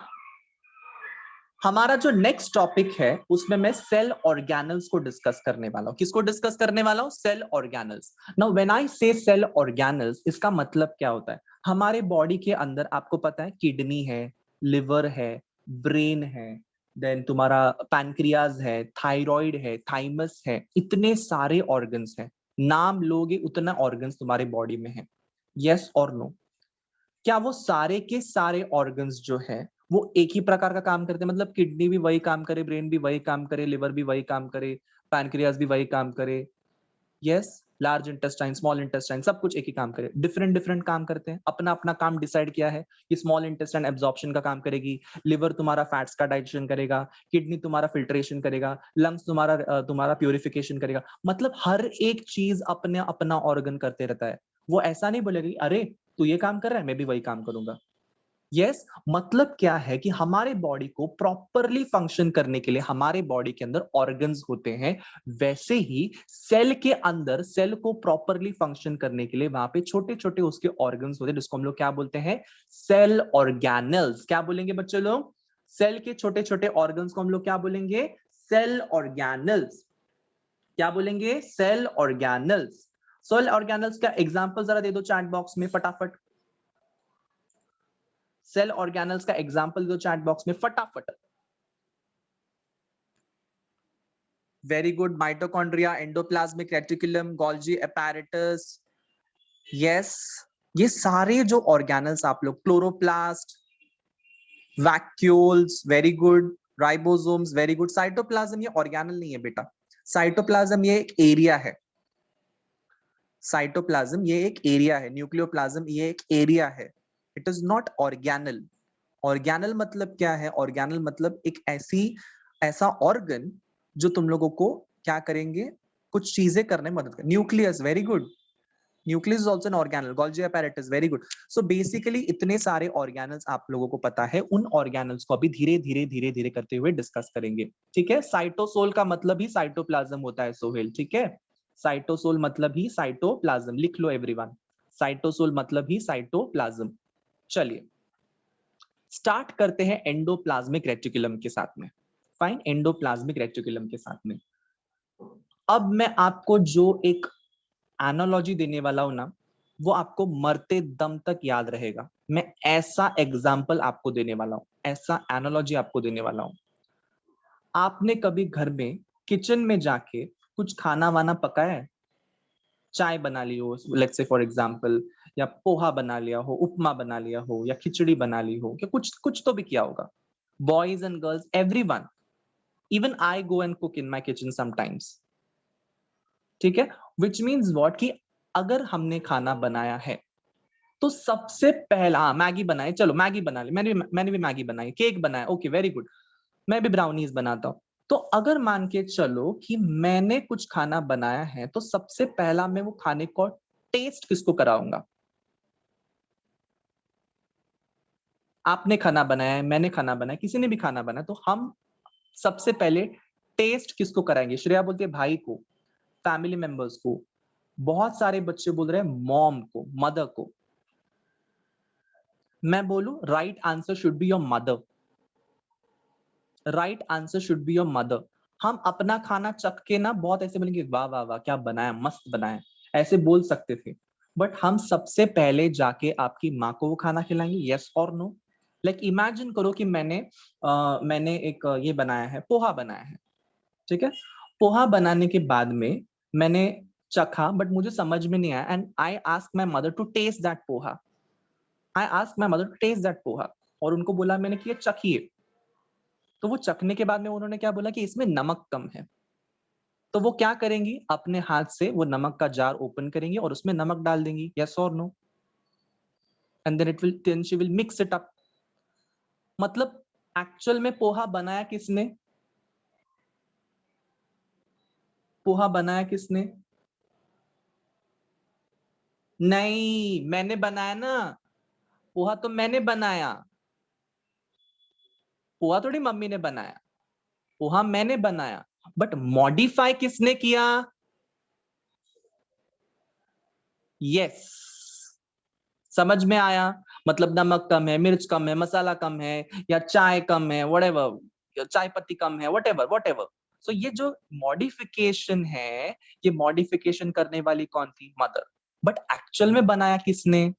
हमारा जो नेक्स्ट टॉपिक है उसमें मैं सेल ऑर्गेनल्स को डिस्कस करने वाला हूं। किसको डिस्कस करने वाला हूं? Cell organelles. Now when I say cell organelles, इसका मतलब क्या होता है? हमारे बॉडी के अंदर आपको पता है किडनी है, लिवर है, ब्रेन है, देन तुम्हारा पैनक्रियाज है, थायराइड है, थाइमस है, इतने सारे ऑर्गन्स हैं। नाम लोगे उतना ऑर्गन्स तुम्हारे बॉडी में है। यस और नो? क्या वो सारे के सारे ऑर्गन्स जो है वो एक ही प्रकार का काम करते हैं? मतलब किडनी भी वही काम करे, ब्रेन भी वही काम करे, लिवर भी वही काम करे, पैनक्रियास भी वही काम करे? Yes, large intestine, small intestine, सब कुछ एक ही काम करे? डिफरेंट डिफरेंट काम करते हैं, अपना अपना काम डिसाइड किया है कि स्मॉल इंटेस्टाइन एब्जॉर्प्शन का काम करेगी, लिवर तुम्हारा फैट्स का डाइजेशन करेगा, किडनी तुम्हारा फिल्ट्रेशन करेगा, लंग्स तुम्हारा प्यूरिफिकेशन करेगा। मतलब हर एक चीज अपने अपना ऑर्गन करते रहता है। वो ऐसा नहीं बोलेगी अरे तू ये काम कर रहा है मैं भी वही काम करूंगा। यस, मतलब क्या है कि हमारे बॉडी को प्रॉपरली फंक्शन करने के लिए हमारे बॉडी के अंदर ऑर्गन्स होते हैं। वैसे ही सेल के अंदर सेल को प्रॉपरली फंक्शन करने के लिए वहां पे छोटे छोटे उसके ऑर्गन्स होते हैं, जिसको हम लोग क्या बोलते हैं? Cell organelles. क्या बोलेंगे बच्चे लोग? सेल के छोटे छोटे ऑर्गन्स को हम लोग क्या बोलेंगे? Cell organelles. क्या बोलेंगे? Cell organelles. सेल ऑर्गेनल्स का एग्जांपल जरा दे दो चैट बॉक्स में फटाफट। सेल ऑर्गेनल्स का एग्जांपल दो चैट बॉक्स में फटाफट। Very good. Mitochondria, endoplasmic reticulum, Golgi apparatus। Yes, ये सारे जो ऑर्गेनल्स आप लोग, chloroplast, vacuoles, very good, ribosomes, very good. Cytoplasm ये ऑर्गेनल नहीं है बेटा, साइटोप्लाज्म ये एक एरिया है। साइटोप्लाज्म ये एक एरिया है, न्यूक्लियोप्लाज्म ये एक एरिया है। It is not organelle. Organelle मतलब क्या है? ऑर्गेनल मतलब एक ऐसा ऑर्गन जो तुम लोगों को क्या करेंगे? कुछ चीजें करने में मदद कर। Nucleus, very good. Nucleus is also an organelle. Golgi apparatus, very good. So basically इतने सारे ऑर्गेनल्स आप लोगों को पता है, उन ऑर्गेनल्स को अभी धीरे धीरे धीरे धीरे करते हुए डिस्कस करेंगे। ठीक है, साइटोसोल का मतलब ही साइटोप्लाज्म होता है सोहेल। ठीक है, साइटोसोल मतलब ही साइटोप्लाज्म, लिख लो एवरीवन। साइटोसोल मतलब ही साइटोप्लाज्म। चलिए स्टार्ट करते हैं एंडोप्लाज्मिक रेटिकुलम के साथ में। फाइन, एंडोप्लाज्मिक रेटिकुलम के साथ में अब मैं आपको जो एक एनालॉजी देने वाला हूं ना, वो आपको मरते दम तक याद रहेगा। मैं ऐसा एग्जाम्पल आपको देने वाला हूं, ऐसा एनालॉजी आपको देने वाला हूं। आपने कभी घर में किचन में जाके कुछ खाना वाना पकाया है? चाय बना ली हो लेट्स से फॉर एग्जांपल, या पोहा बना लिया हो, उपमा बना लिया हो, या खिचड़ी बना ली हो, या कुछ कुछ तो भी किया होगा। Boys and girls, everyone, even I go and cook in my kitchen sometimes. ठीक है, विच मीन्स व्हाट कि अगर हमने खाना बनाया है तो सबसे पहला, मैगी बनाए, चलो मैगी बना ली, मैंने भी मैगी बनाई, केक बनाया, ओके वेरी गुड, मैं भी ब्राउनीज बनाता हूं। तो अगर मान के चलो कि मैंने कुछ खाना बनाया है तो सबसे पहला मैं वो खाने को टेस्ट किसको कराऊंगा? आपने खाना बनाया है, मैंने खाना बनाया, किसी ने भी खाना बनाया, तो हम सबसे पहले टेस्ट किसको कराएंगे? श्रेया बोलती है भाई को, फैमिली मेंबर्स को। बहुत सारे बच्चे बोल रहे हैं मॉम को, मदर को। मैं बोलूं right answer should be your mother. Right answer should be your mother. हम अपना खाना चख के ना बहुत ऐसे बोलेंगे वाह वाह वाह क्या बनाया, मस्त बनाया, ऐसे बोल सकते थे। बट हम सबसे पहले जाके आपकी माँ को वो खाना खिलाएंगे, यस और नो? लाइक इमेजिन करो कि मैंने एक ये बनाया है, पोहा बनाया है। ठीक है, पोहा बनाने के बाद में मैंने चखा बट मुझे समझ में नहीं आया, and I ask my mother to taste that poha. I ask my mother to taste that poha, और उनको बोला मैंने कि ये चखिए। तो वो चखने के बाद में उन्होंने क्या बोला कि इसमें नमक कम है। तो वो क्या करेंगी? अपने हाथ से वो नमक का जार ओपन करेंगी और उसमें नमक डाल देंगी, यस और no? And then she will mix it up. मतलब एक्चुअल में पोहा बनाया किसने? पोहा बनाया किसने? नहीं, मैंने बनाया ना। पोहा तो मैंने बनाया, पोहा थोड़ी मम्मी ने बनाया। पोहा मैंने बनाया, बट मॉडिफाई किसने किया? यस, समझ में आया? मतलब नमक कम है, मिर्च कम है, मसाला कम है, या चाय कम है, व्हाटएवर, या चाय पत्ती कम है, व्हाटएवर व्हाटएवर। सो ये जो मॉडिफिकेशन है, ये मॉडिफिकेशन करने वाली कौन थी? मदर। बट एक्चुअल में बनाया किसने?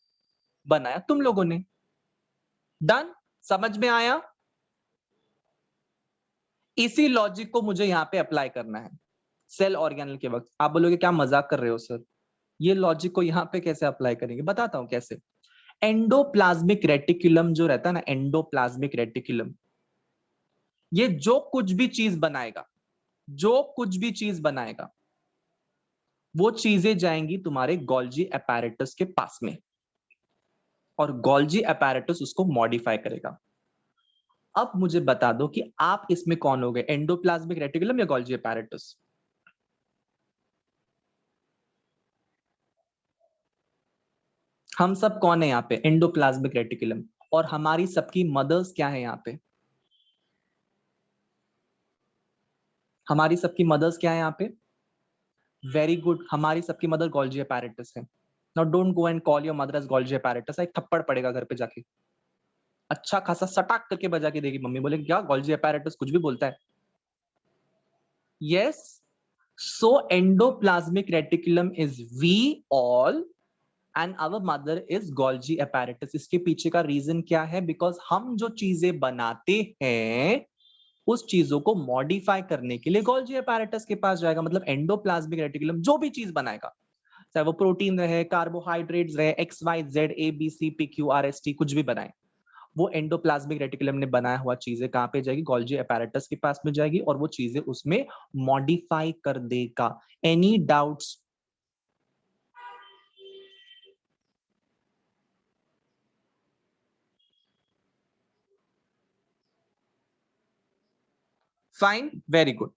बनाया तुम लोगों ने। डन? समझ में आया? इसी लॉजिक को मुझे यहां पे अप्लाई करना है सेल ऑर्गेनल के वक्त। आप बोलोगे क्या मजाक कर रहे हो सर, ये लॉजिक को यहां पे कैसे अप्लाई करेंगे? बताता हूं कैसे। एंडोप्लाज्मिक रेटिकुलम जो रहता है ना, एंडोप्लाज्मिक रेटिकुलम, ये जो कुछ भी चीज बनाएगा, जो कुछ भी चीज बनाएगा, वो चीजें जाएंगी तुम्हारे गोल्जी अपैरेटस के पास में, और गोल्जी अपैरेटस उसको मॉडिफाई करेगा। अब मुझे बता दो कि आप इसमें कौन हो गए, एंडोप्लाज्मिक रेटिकुलम या गोल्जी अपैरेटस? हम सब कौन है यहाँ पे? Endoplasmic reticulum. और हमारी सबकी मदर्स क्या है यहाँ पे? हमारी सबकी मदर्स क्या है यहाँ पे? वेरी गुड, हमारी सबकी मदर गोल्जी अपैरेटस है। Now don't go and call your mother as Golgi apparatus, एक थप्पड़ पड़ेगा घर पे जाके, अच्छा खासा सटाक करके बजा के देगी मम्मी, बोले क्या गोल्जी अपैरेटस कुछ भी बोलता है। Yes, so endoplasmic reticulum is we all and our mother is Golgi apparatus. इसके पीछे का रीजन क्या है? बिकॉज हम जो चीजें बनाते हैं उस चीजों को मॉडिफाई करने के लिए गोल्जी अपैरेटस के पास जाएगा। मतलब एंडोप्लाज्मिक रेटिकुलम जो भी चीज बनाएगा, चाहे वो प्रोटीन रहे, कार्बोहाइड्रेट्स रहे, X Y Z A B C P Q R S T, कुछ भी बनाए, वो एंडोप्लाज्मिक रेटिकुलम ने बनाया हुआ चीजें कहां पे जाएगी? गोल्जी अपैरेटस के पास में जाएगी, और वो चीजें उसमें मॉडिफाई कर देगा। Any doubts? Fine, very good.